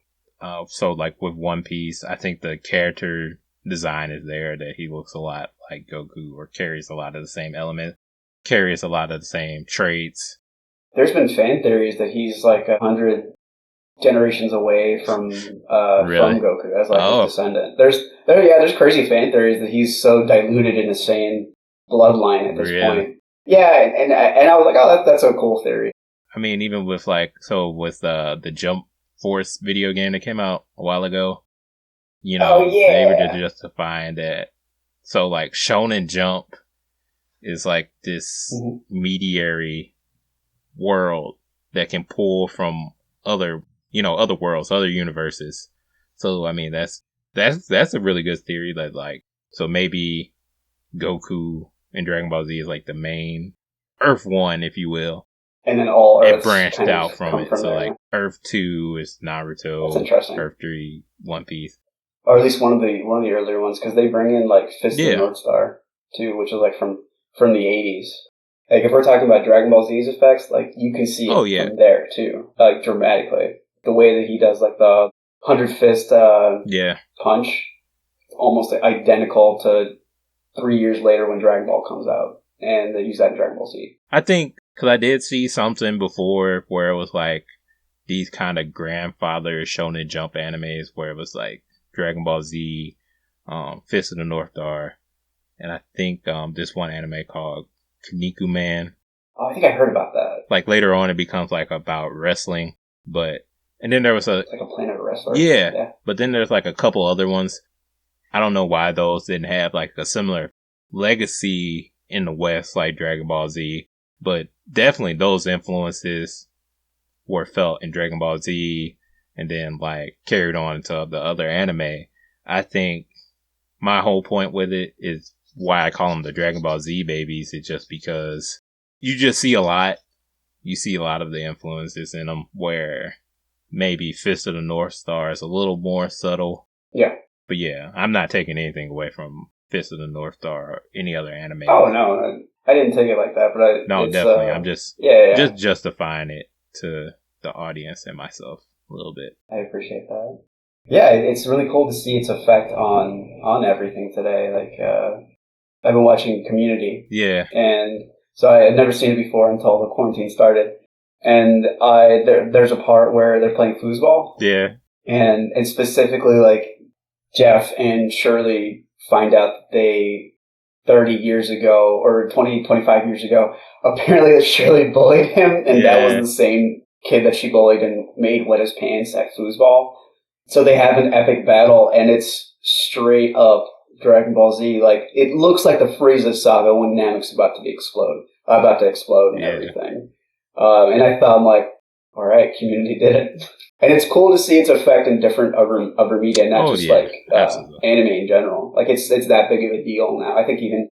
So, like, with One Piece, I think the character design is there, that he looks a lot like Goku, or carries a lot of the same elements, carries a lot of the same traits. There's been fan theories that he's like 100 generations away from Goku as like his descendant. There's crazy fan theories that he's so diluted in the same bloodline at this point. Yeah, and I was like, oh, that's a cool theory. I mean, even with with the Jump Force video game that came out a while ago, you know, they were just justifying that. So like Shonen Jump is like this mediary world that can pull from other worlds, other universes. So, I mean, that's a really good theory that, like, so maybe Goku in Dragon Ball Z is like the main Earth 1, if you will. And then all Earths it branched out from it. So, there. like, Earth 2 is Naruto. That's interesting. Earth 3, One Piece. Or at least one of the earlier ones, because they bring in, like, Fist of the North Star. too, which is like from the 80s. Like if we're talking about Dragon Ball Z's effects, like you can see it from there too, like dramatically. The way that he does like the 100 fist punch, almost identical to 3 years later when Dragon Ball comes out, and they use that in Dragon Ball Z. I think because I did see something before where it was like these kind of grandfather Shonen Jump animes where it was like Dragon Ball Z, Fist of the North Star, and I think this one anime called Kinnikuman. Oh, I think I heard about that. Like later on, it becomes like about wrestling, and then there was it's like a Planet Wrestler. Yeah, but then there's like a couple other ones. I don't know why those didn't have like a similar legacy in the West like Dragon Ball Z, but definitely those influences were felt in Dragon Ball Z and then like carried on to the other anime. I think my whole point with it is why I call them the Dragon Ball Z babies. It's just because you just see a lot. You see a lot of the influences in them where maybe Fist of the North Star is a little more subtle. Yeah. But yeah, I'm not taking anything away from Fist of the North Star or any other anime. Oh, no. I didn't take it like that, but no, definitely. I'm just justifying it to the audience and myself a little bit. I appreciate that. Yeah, it's really cool to see its effect on everything today. Like, I've been watching Community. Yeah. And so I had never seen it before until the quarantine started. And there's a part where they're playing foosball. Yeah. And specifically, like, Jeff and Shirley find out that they, 30 years ago, or 20, 25 years ago, apparently that Shirley bullied him, and that was the same kid that she bullied and made wet his pants at foosball. So they have an epic battle, and it's straight up Dragon Ball Z. Like, it looks like the Frieza saga when Namek's about to explode and everything. And I thought, I'm like, all right, Community did it. And it's cool to see its effect in different other media, not anime in general. Like, it's that big of a deal now. I think even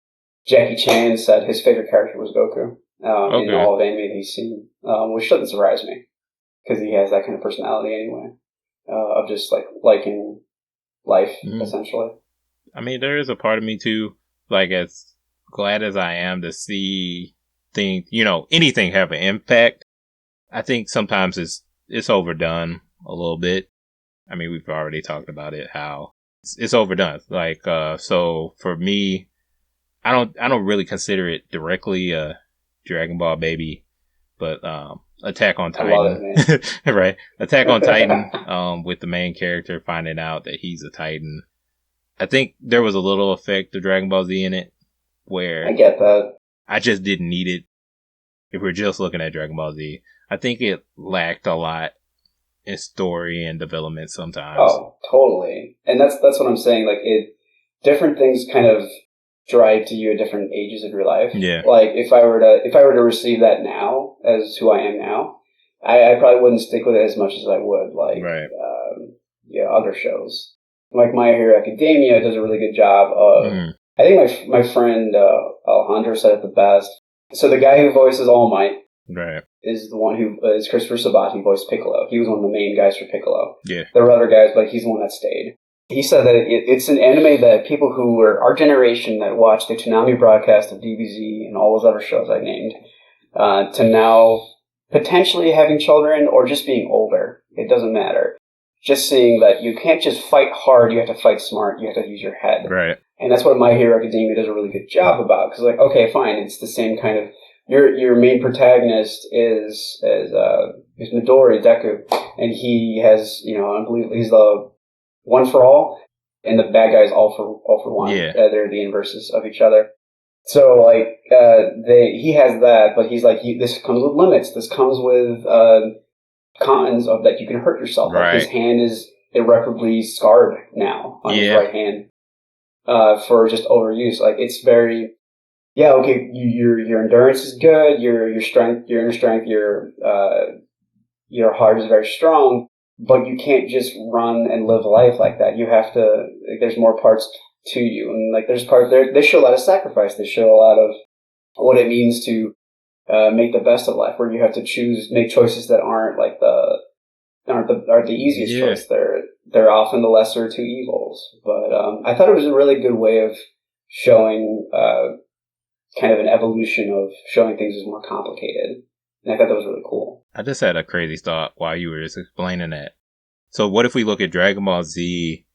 Jackie Chan said his favorite character was Goku in all of anime that he's seen, which doesn't surprise me, because he has that kind of personality anyway, of just, like, liking life, essentially. I mean, there is a part of me, too, like, as glad as I am to see things, anything have an impact, I think sometimes it's overdone a little bit. I mean, we've already talked about it, how it's overdone. Like, so for me, I don't really consider it directly a Dragon Ball baby, but Attack on Titan. I love it, man. Right. Attack on Titan, with the main character finding out that he's a Titan. I think there was a little effect of Dragon Ball Z in it where I get that. I just didn't need it. If we're just looking at Dragon Ball Z, I think it lacked a lot in story and development sometimes. Oh, totally. And that's what I'm saying. Like, different things kind of drive to you at different ages of your life. Yeah. Like, if I were to receive that now as who I am now, I probably wouldn't stick with it as much as I would like other shows. Like My Hero Academia does a really good job of. I think my friend Alejandro said it the best. So the guy who voices All Might is the one who is Christopher Sabat. He voiced Piccolo. He was one of the main guys for Piccolo. Yeah. There were other guys, but he's the one that stayed. He said that it's an anime that people who were our generation that watched the Toonami broadcast of DBZ and all those other shows I named, to now potentially having children or just being older. It doesn't matter. Just seeing that you can't just fight hard, you have to fight smart, you have to use your head. Right. And that's what My Hero Academia does a really good job about. Because, like, okay, fine, it's the same kind of... Your main protagonist is Midori, Deku. And he has, he's the one for all. And the bad guy is all for one. Yeah. They're the inverses of each other. So, like, he has that, but he's like, this comes with limits. This comes with cons of that you can hurt yourself. Right. Like, his hand is irreparably scarred now on his right hand. For just overuse. Like, it's very, your endurance is good, your inner strength, your heart is very strong, but you can't just run and live life like that. You have to, like, there's more parts to you. And, like, there's parts there, they show a lot of sacrifice. They show a lot of what it means to make the best of life, where you have to make choices that aren't the easiest choice. They're often the lesser two evils. But I thought it was a really good way of showing kind of an evolution of showing things as more complicated. And I thought that was really cool. I just had a crazy thought while you were just explaining that. So what if we look at Dragon Ball Z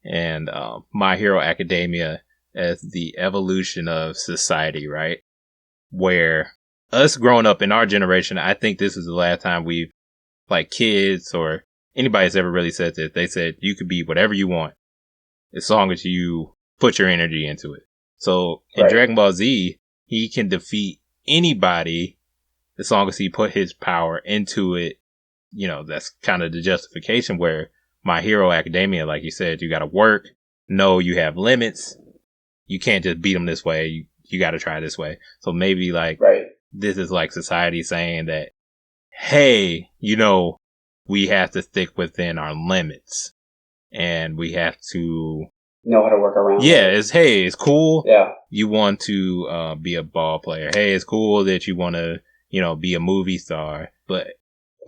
and My Hero Academia as the evolution of society, right? Where us growing up in our generation, I think this is the last time we've, like, kids or anybody's ever really said this. They said you could be whatever you want as long as you put your energy into it. So in Dragon Ball Z, he can defeat anybody as long as he put his power into it. You know, that's kind of the justification where My Hero Academia, like you said, you got to work. No, you have limits. You can't just beat them this way. You got to try this way. So maybe like this is like society saying that, hey, you know, we have to stick within our limits and we have to know how to work around. Yeah, it's cool. Yeah. You want to be a ball player. Hey, it's cool that you want to, you know, be a movie star, but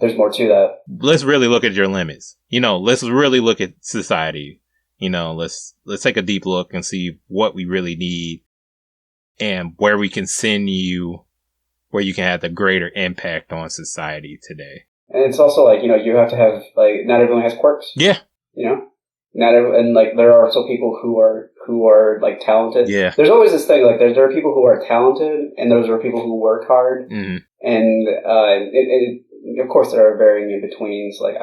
there's more to that. Let's really look at your limits. You know, let's really look at society. You know, let's take a deep look and see what we really need and where we can send you, where you can have the greater impact on society today. And it's also like, you know, you have to have, like, not everyone has quirks. Yeah. You know? And like, there are also people who are like talented. Yeah. There's always this thing, like, there are people who are talented and those are people who work hard. Mm-hmm. And of course there are varying in betweens. Like,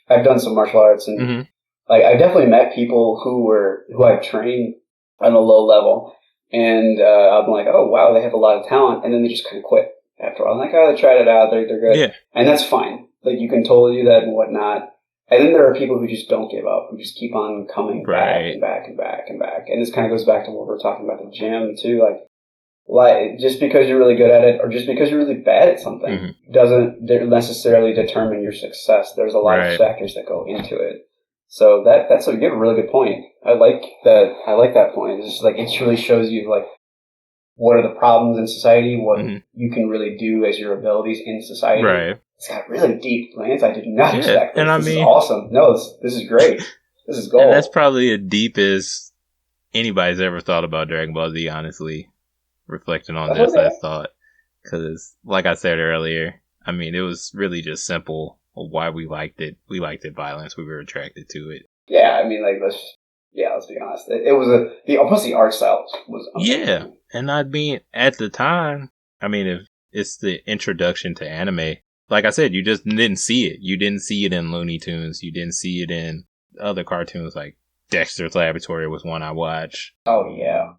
I've done some martial arts and mm-hmm. like, I've definitely met people who I've trained on a low level. And I'm like, oh, wow, they have a lot of talent. And then they just kind of quit after a while. I'm like, oh, they tried it out. They're good. Yeah. And that's fine. Like, you can totally do that and whatnot. And then there are people who just don't give up, who just keep on coming back and back and back and back. And this kind of goes back to what we were talking about the gym, too. Like, just because you're really good at it or just because you're really bad at something mm-hmm. doesn't necessarily determine your success. There's a lot of factors that go into it. So you have a really good point. I like that point. It's just like, it really shows you, like, what are the problems in society, what mm-hmm. you can really do as your abilities in society. Right. It's got really deep plans. I did not expect this. And this is awesome. No, this is great. This is gold. And that's probably the deepest anybody's ever thought about Dragon Ball Z, honestly, reflecting on just that thought. Because, like I said earlier, I mean, it was really just simple why we liked it. We liked it violence. We were attracted to it. Yeah, I mean, like, let's be honest. It was plus the art style was amazing. Yeah, and I mean, at the time, I mean, if it's the introduction to anime, like I said, you just didn't see it. You didn't see it in Looney Tunes. You didn't see it in other cartoons, like Dexter's Laboratory was one I watched. Oh, yeah.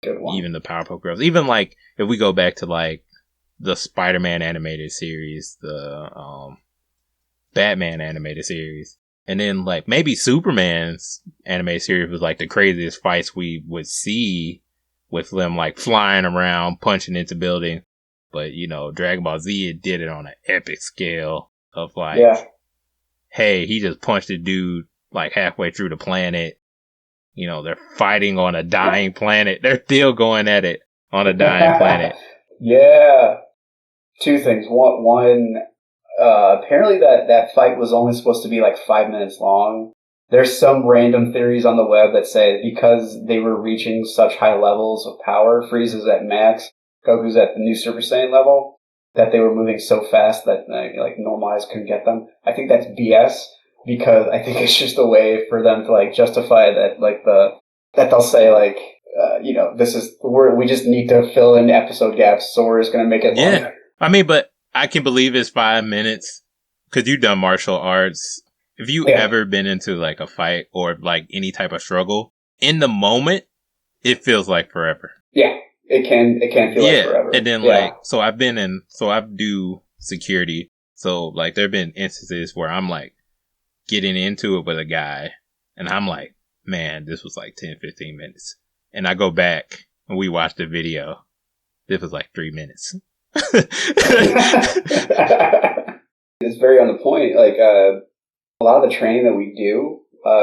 Good one. Even the Powerpuff Girls. Even, like, if we go back to, like, the Spider-Man animated series, the Batman animated series, and then, like, maybe Superman's animated series was, like, the craziest fights we would see with them, like, flying around, punching into buildings. But, you know, Dragon Ball Z, it did it on an epic scale of, like, hey, he just punched a dude, like, halfway through the planet. You know, they're fighting on a dying planet. They're still going at it on a dying planet. Yeah. Two things. One, apparently that fight was only supposed to be, like, 5 minutes long. There's some random theories on the web that say because they were reaching such high levels of power, Frieza's at max, Goku's at the new Super Saiyan level, that they were moving so fast that like normal eyes couldn't get them. I think that's BS because I think it's just a way for them to like justify that that they'll say like you know, we just need to fill in episode gaps, so we're just gonna make it longer. Yeah, I mean, but I can believe it's 5 minutes because you've done martial arts. If you ever been into like a fight or like any type of struggle, in the moment, it feels like forever. Yeah. It can feel like forever. And then like, so I do security. So like there've been instances where I'm like getting into it with a guy and I'm like, man, this was like 10, 15 minutes. And I go back and we watch the video. This was like 3 minutes. It's very on the point. Like, a lot of the training that we do,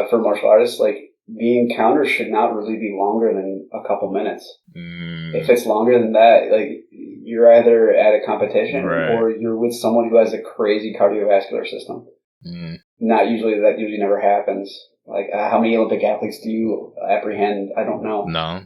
for martial artists, like, the encounters should not really be longer than a couple minutes. If it's longer than that, like, you're either at a competition or you're with someone who has a crazy cardiovascular system. That usually never happens. Like, how many Olympic athletes do you apprehend? I don't know. No.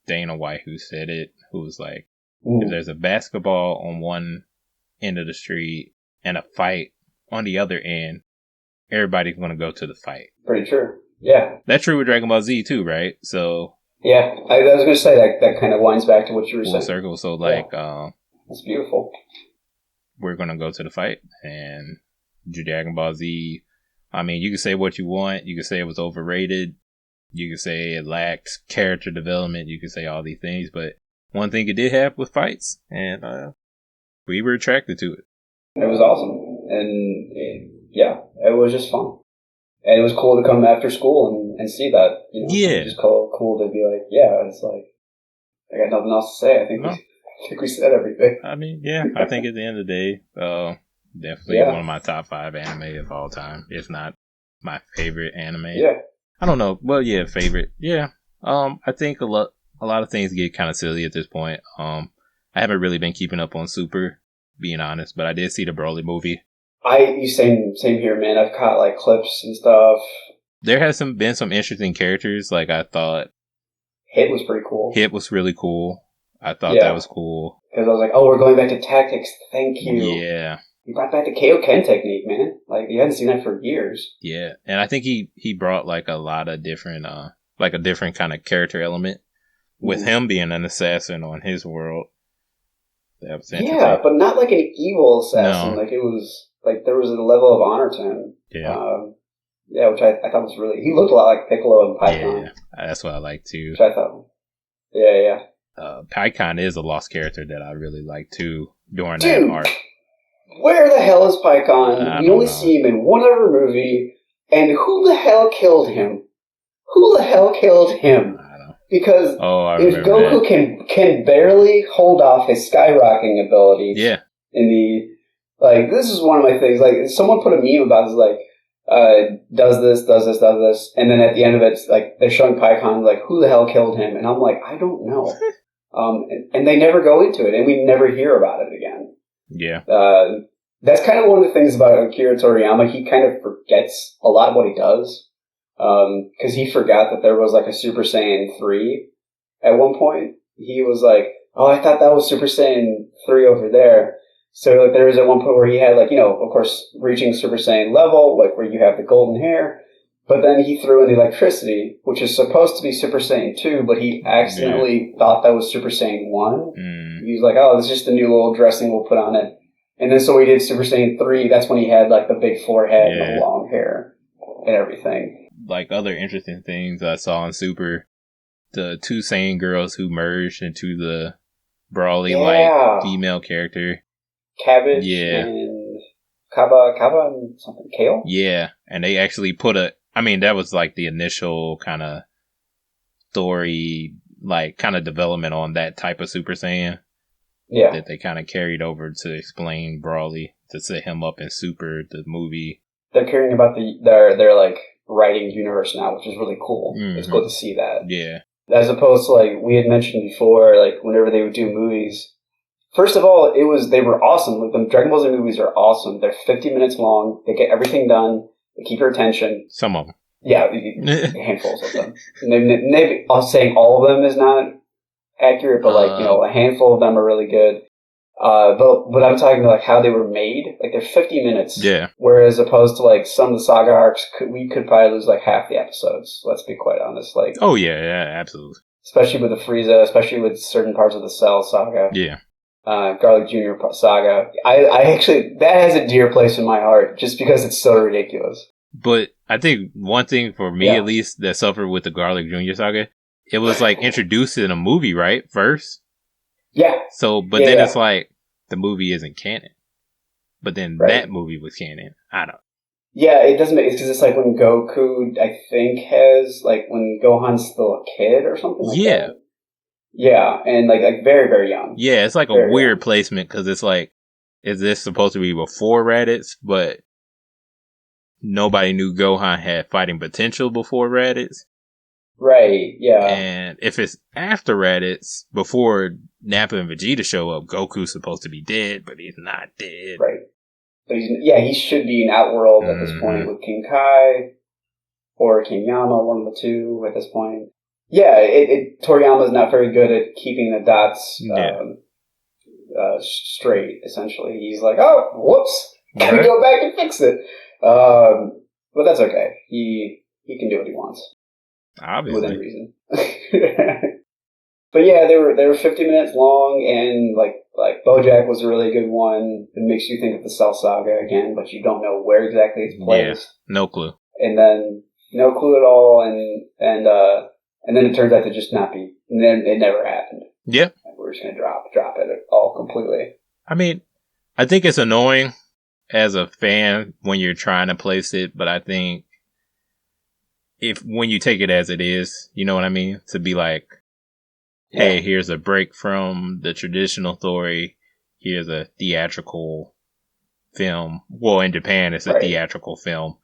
Dana White who said it, who was like, if there's a basketball on one end of the street and a fight on the other end, everybody's going to go to the fight. Pretty true. Yeah. That's true with Dragon Ball Z too, right? So. Yeah, I was going to say that kind of winds back to what you were saying. Circle. So like, that's beautiful. We're going to go to the fight, and Dragon Ball Z, I mean, you can say what you want. You can say it was overrated. You can say it lacked character development. You can say all these things, but one thing it did have was fights, and we were attracted to it. It was awesome, and it was just fun. And it was cool to come after school and see that. You know, yeah. Just cool to be like, yeah, it's like, I got nothing else to say. I think we said everything. I mean, yeah, I think at the end of the day, definitely one of my top 5 anime of all time, if not my favorite anime. Yeah. I don't know. Well, yeah, favorite. Yeah. I think a lot of things get kind of silly at this point. I haven't really been keeping up on Super, being honest, but I did see the Broly movie. Same here, man. I've caught like clips and stuff. There has been some interesting characters. Like I thought, Hit was pretty cool. Hit was really cool. I thought that was cool because I was like, oh, we're going back to tactics. Thank you. Yeah. You brought back the Kaioken technique, man. Like you hadn't seen that for years. Yeah, and I think he brought like a lot of different, like a different kind of character element with him being an assassin on his world. That was interesting. Yeah, but not like an evil assassin. No. Like it was like there was a level of honor to him. Yeah. Which I thought was really. He looked a lot like Piccolo and Python. Yeah, that's what I like too. Which I thought. Yeah. Python is a lost character that I really like too during that arc. Where the hell is Python? We only see him in one other movie, and who the hell killed him? Who the hell killed him? I don't know. Because if Goku can barely hold off his skyrocketing abilities, in the this is one of my things. Like someone put a meme about this, like does this, and then at the end of it, it's like they're showing Python, like who the hell killed him, and I'm like, I don't know. And they never go into it, and we never hear about it again. Yeah. That's kind of one of the things about Akira Toriyama. He kind of forgets a lot of what he does. Because he forgot that there was like a Super Saiyan 3 at one point. He was like, oh, I thought that was Super Saiyan 3 over there. So like, there was at one point where he had like, of course, reaching Super Saiyan level, like where you have the golden hair. But then he threw in the electricity, which is supposed to be Super Saiyan 2, but he accidentally thought that was Super Saiyan 1. He was like, oh, this is just a new little dressing we'll put on it. And then so we did Super Saiyan 3, that's when he had like the big forehead and the long hair and everything. Like other interesting things I saw in Super, the 2 Saiyan girls who merged into the Broly like female character. Cabbage and Kaba and something, Kale? Yeah, and they actually that was like the initial kind of story, like kind of development on that type of Super Saiyan. Yeah. That they kind of carried over to explain Broly, to set him up in Super, the movie. They're caring about their like writing universe now, which is really cool. Mm-hmm. It's good to see that. Yeah. As opposed to like we had mentioned before, like whenever they would do movies, first of all, they were awesome. Like the Dragon Ball Z movies are awesome. They're 50 minutes long. They get everything done. They keep your attention. Some of them. Yeah, handfuls of them. Maybe saying all of them is not accurate, but like a handful of them are really good. But I'm talking about like how they were made. Like they're 50 minutes. Yeah. Whereas opposed to like some of the saga arcs, we could probably lose like half the episodes. Let's be quite honest. Like. Oh yeah, absolutely. Especially with the Frieza, especially with certain parts of the Cell saga. Yeah. Garlic Jr. saga. I actually, that has a dear place in my heart just because it's so ridiculous. But I think one thing for me at least that suffered with the Garlic Jr. saga, it was like introduced in a movie, right? First. Yeah. So, but then it's like the movie isn't canon. But then that movie was canon. I don't. Yeah, it doesn't make, because it's like when Goku, I think, has like when Gohan's still a kid or something like that. Yeah, and like very, very young. Yeah, it's like a weird placement because it's like, is this supposed to be before Raditz? But nobody knew Gohan had fighting potential before Raditz. Right, yeah. And if it's after Raditz, before Nappa and Vegeta show up, Goku's supposed to be dead, but he's not dead. Right. But he should be in Outworld at this point with King Kai or King Yama, one of the two at this point. Yeah, Toriyama's not very good at keeping the dots straight, essentially. He's like, oh, whoops, gotta go back and fix it. But that's okay. He can do what he wants. Obviously. Within reason. But yeah, they were 50 minutes long, and like BoJack was a really good one. It makes you think of the Cell Saga again, but you don't know where exactly it's placed. Yeah, no clue. And then no clue at all, and then it turns out to just not be. And then it never happened. Yep. Like we're just gonna drop it all completely. I mean, I think it's annoying as a fan when you're trying to place it, but I think when you take it as it is, you know what I mean? To be like, hey, here's a break from the traditional story. Here's a theatrical film. Well, in Japan, it's a theatrical film.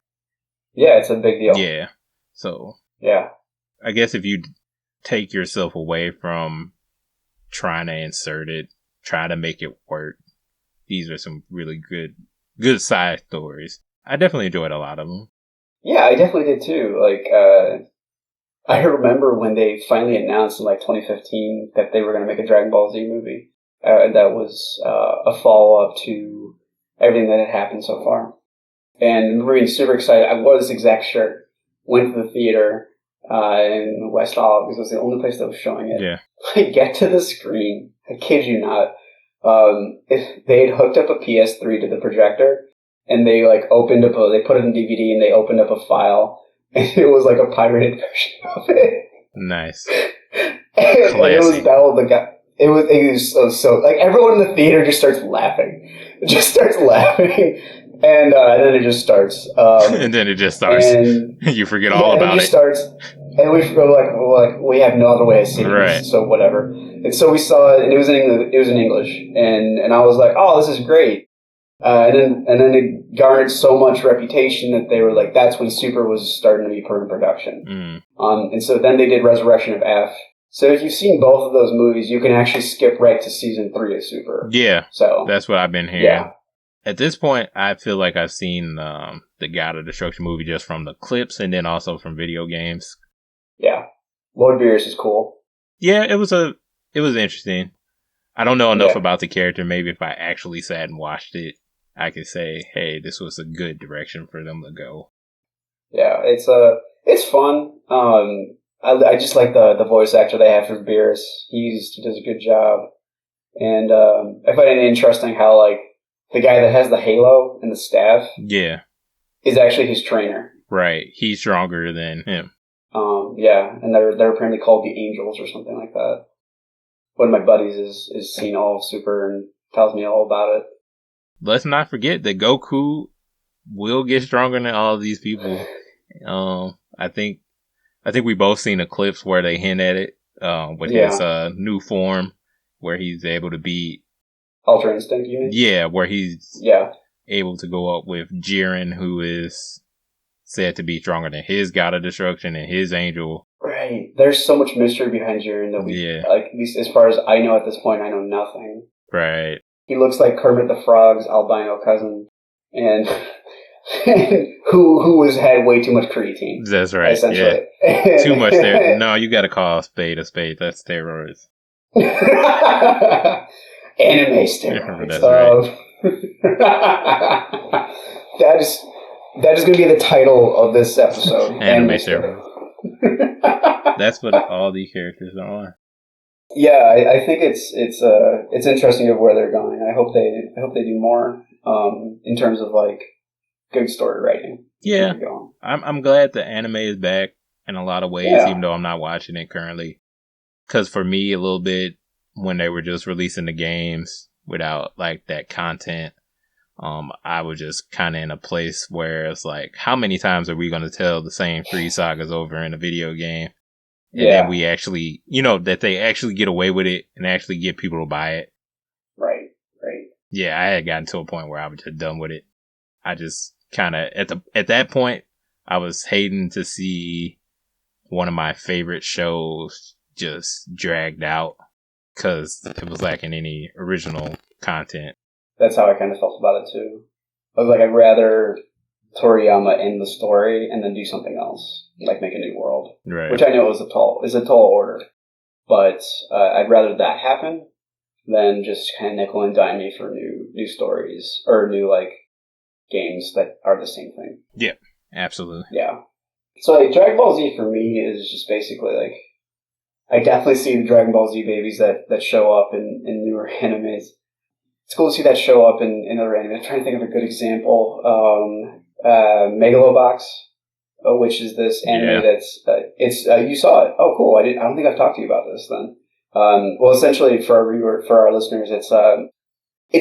Yeah, it's a big deal. Yeah. So, yeah. I guess if you take yourself away from trying to insert it, try to make it work, these are some really good side stories. I definitely enjoyed a lot of them. Yeah, I definitely did too. Like, I remember when they finally announced in like 2015 that they were going to make a Dragon Ball Z movie. That was a follow-up to everything that had happened so far. And being super excited. I wore this exact shirt. Went to the theater in West Olive because it was the only place that was showing it. Yeah. I get to the screen. I kid you not. They had hooked up a PS3 to the projector, and they they put it in DVD, and they opened up a file, and it was like a pirated version of it. Nice. and it was Bell the guy. It was so like everyone in the theater just starts laughing. It just starts laughing. And then it just starts. And then it just starts. And you forget all about it. It just starts. And we go like we have no other way of seeing this, so whatever. And so we saw it, and it was in English, and I was like, oh, this is great. And then it garnered so much reputation that they were like, that's when Super was starting to be put in production. And so then they did Resurrection of F. So if you've seen both of those movies, you can actually skip right to season 3 of Super. Yeah. So that's what I've been hearing. Yeah. At this point, I feel like I've seen the God of Destruction movie just from the clips and then also from video games. Yeah. Lord Beerus is cool. Yeah, it was interesting. I don't know enough about the character. Maybe if I actually sat and watched it, I could say, hey, this was a good direction for them to go. Yeah, it's fun. I just like the voice actor they have for Beerus. He does a good job. And I find it interesting how like the guy that has the halo and the staff is actually his trainer. Right. He's stronger than him. And they're apparently called the Angels or something like that. One of my buddies is seen all of Super and tells me all about it. Let's not forget that Goku will get stronger than all of these people. I think we both seen the clips where they hint at it with his new form, where he's able to beat Ultra Instinct, you mean? Yeah, where he's able to go up with Jiren, who is said to be stronger than his God of Destruction and his Angel. Right. There's so much mystery behind Jiren that like, at least as far as I know at this point, I know nothing. Right. He looks like Kermit the Frog's albino cousin, and who had way too much creatine. That's right. Essentially. Yeah. Too much there. No, you got to call a spade a spade. That's steroids. Anime steroids. That's right. That is going to be the title of this episode. Anime steroids. That's what all these characters are. Yeah, I think it's interesting of where they're going. I hope they do more in terms of like good story writing. Yeah, I'm glad the anime is back in a lot of ways, even though I'm not watching it currently. Because for me, a little bit when they were just releasing the games without like that content, I was just kind of in a place where it's like, how many times are we going to tell the same 3 sagas over in a video game? And then we actually, that they actually get away with it and actually get people to buy it. Right. Yeah, I had gotten to a point where I was just done with it. I just kind of, at that point, I was hating to see one of my favorite shows just dragged out because it was lacking any original content. That's how I kind of felt about it too. I was like, I'd rather Toriyama in the story and then do something else, like make a new world. Right. Which I know is a tall order. But I'd rather that happen than just kind of nickel and dime me for new stories or new like games that are the same thing. Yeah, absolutely. Yeah. So like, Dragon Ball Z for me is just basically like, I definitely see the Dragon Ball Z babies that show up in newer animes. It's cool to see that show up in other animes. I'm trying to think of a good example. Megalobox, which is this anime that's you saw it. Oh, cool! I don't think I've talked to you about this then. Well, essentially for our listeners, it's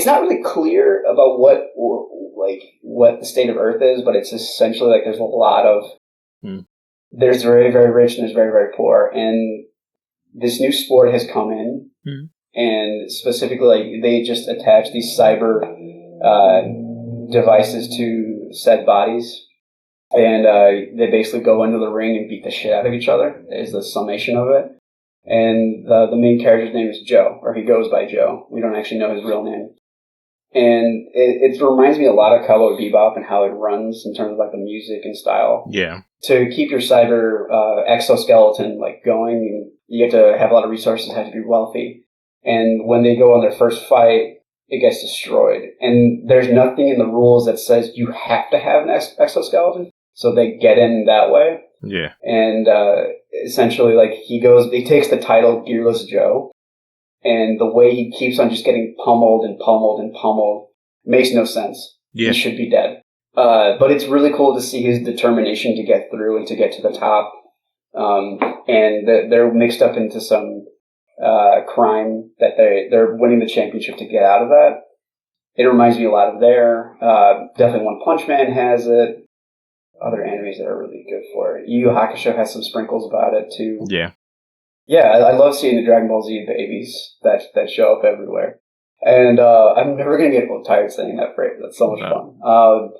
not really clear about what the state of Earth is, but it's essentially like there's a lot of there's very, very rich and there's very, very poor, and this new sport has come in, and specifically like they just attach these cyber devices to said bodies. And they basically go into the ring and beat the shit out of each other, is the summation of it. And the main character's name is Joe, or he goes by Joe. We don't actually know his real name. And it reminds me a lot of Cowboy Bebop and how it runs in terms of like the music and style. Yeah. To keep your cyber exoskeleton like going, you have to have a lot of resources, have to be wealthy. And when they go on their first fight, it gets destroyed. And there's nothing in the rules that says you have to have an exoskeleton. So they get in that way. Yeah. And essentially, like, he takes the title Gearless Joe. And the way he keeps on just getting pummeled and pummeled and pummeled makes no sense. Yeah. He should be dead. But it's really cool to see his determination to get through and to get to the top. And they're mixed up into some crime that they're winning the championship to get out of that. It reminds me a lot of there. Definitely OnePunchMan has it. Other animes that are really good for it. Yu Yu Hakusho has some sprinkles about it too. Yeah. Yeah, I love seeing the Dragon Ball Z babies that show up everywhere. And I'm never going to get tired saying that phrase. That's so much fun.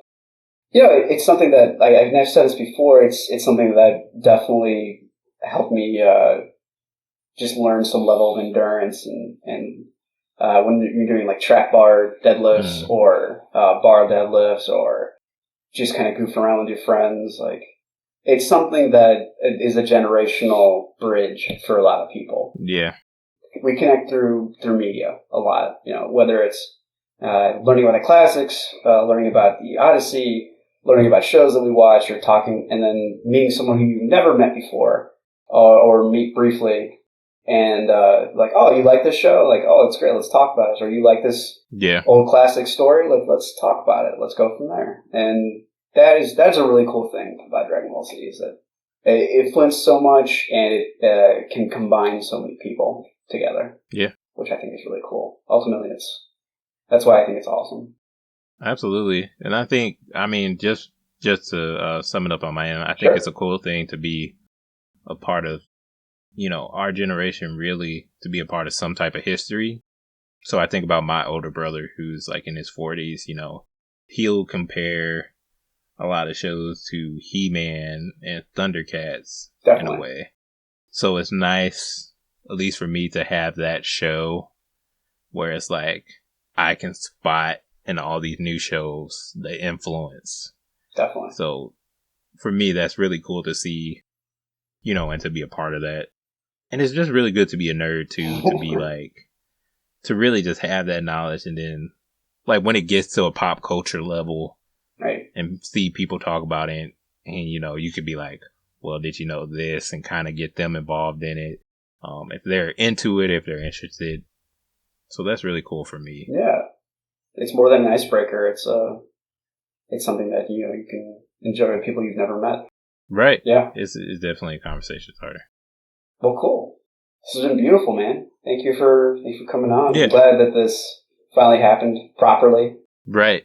It's something that I've said this before. It's something that definitely helped me just learn some level of endurance and when you're doing like trap bar deadlifts or bar deadlifts or just kind of goof around with your friends, like it's something that is a generational bridge for a lot of people. Yeah, we connect through media a lot. Whether it's learning about the classics, learning about the Odyssey, learning about shows that we watch, or talking, and then meeting someone who you've never met before, or meet briefly. And, like, oh, you like this show? Like, oh, it's great. Let's talk about it. Or you like this old classic story? Like, let's talk about it. Let's go from there. And that's a really cool thing about Dragon Ball Z is that it flints so much and it can combine so many people together. Yeah. Which I think is really cool. Ultimately, that's why I think it's awesome. Absolutely. And I think, just to sum it up on my end, I think it's a cool thing to be a part of, our generation, really, to be a part of some type of history. So I think about my older brother who's like in his 40s, he'll compare a lot of shows to He-Man and Thundercats. Definitely. In a way. So it's nice, at least for me, to have that show where it's like I can spot in all these new shows the influence. Definitely. So for me, that's really cool to see, and to be a part of that. And it's just really good to be a nerd too, to be like, to really just have that knowledge. And then like when it gets to a pop culture level, right, and see people talk about it, and you could be like, well, did you know this, and kind of get them involved in it. If they're into it, if they're interested. So that's really cool for me. Yeah. It's more than an icebreaker. It's something that, you can enjoy with people you've never met. Right. Yeah. It's definitely a conversation starter. Well, cool. This has been beautiful, man. Thank you for coming on. Yeah. I'm glad that this finally happened properly. Right.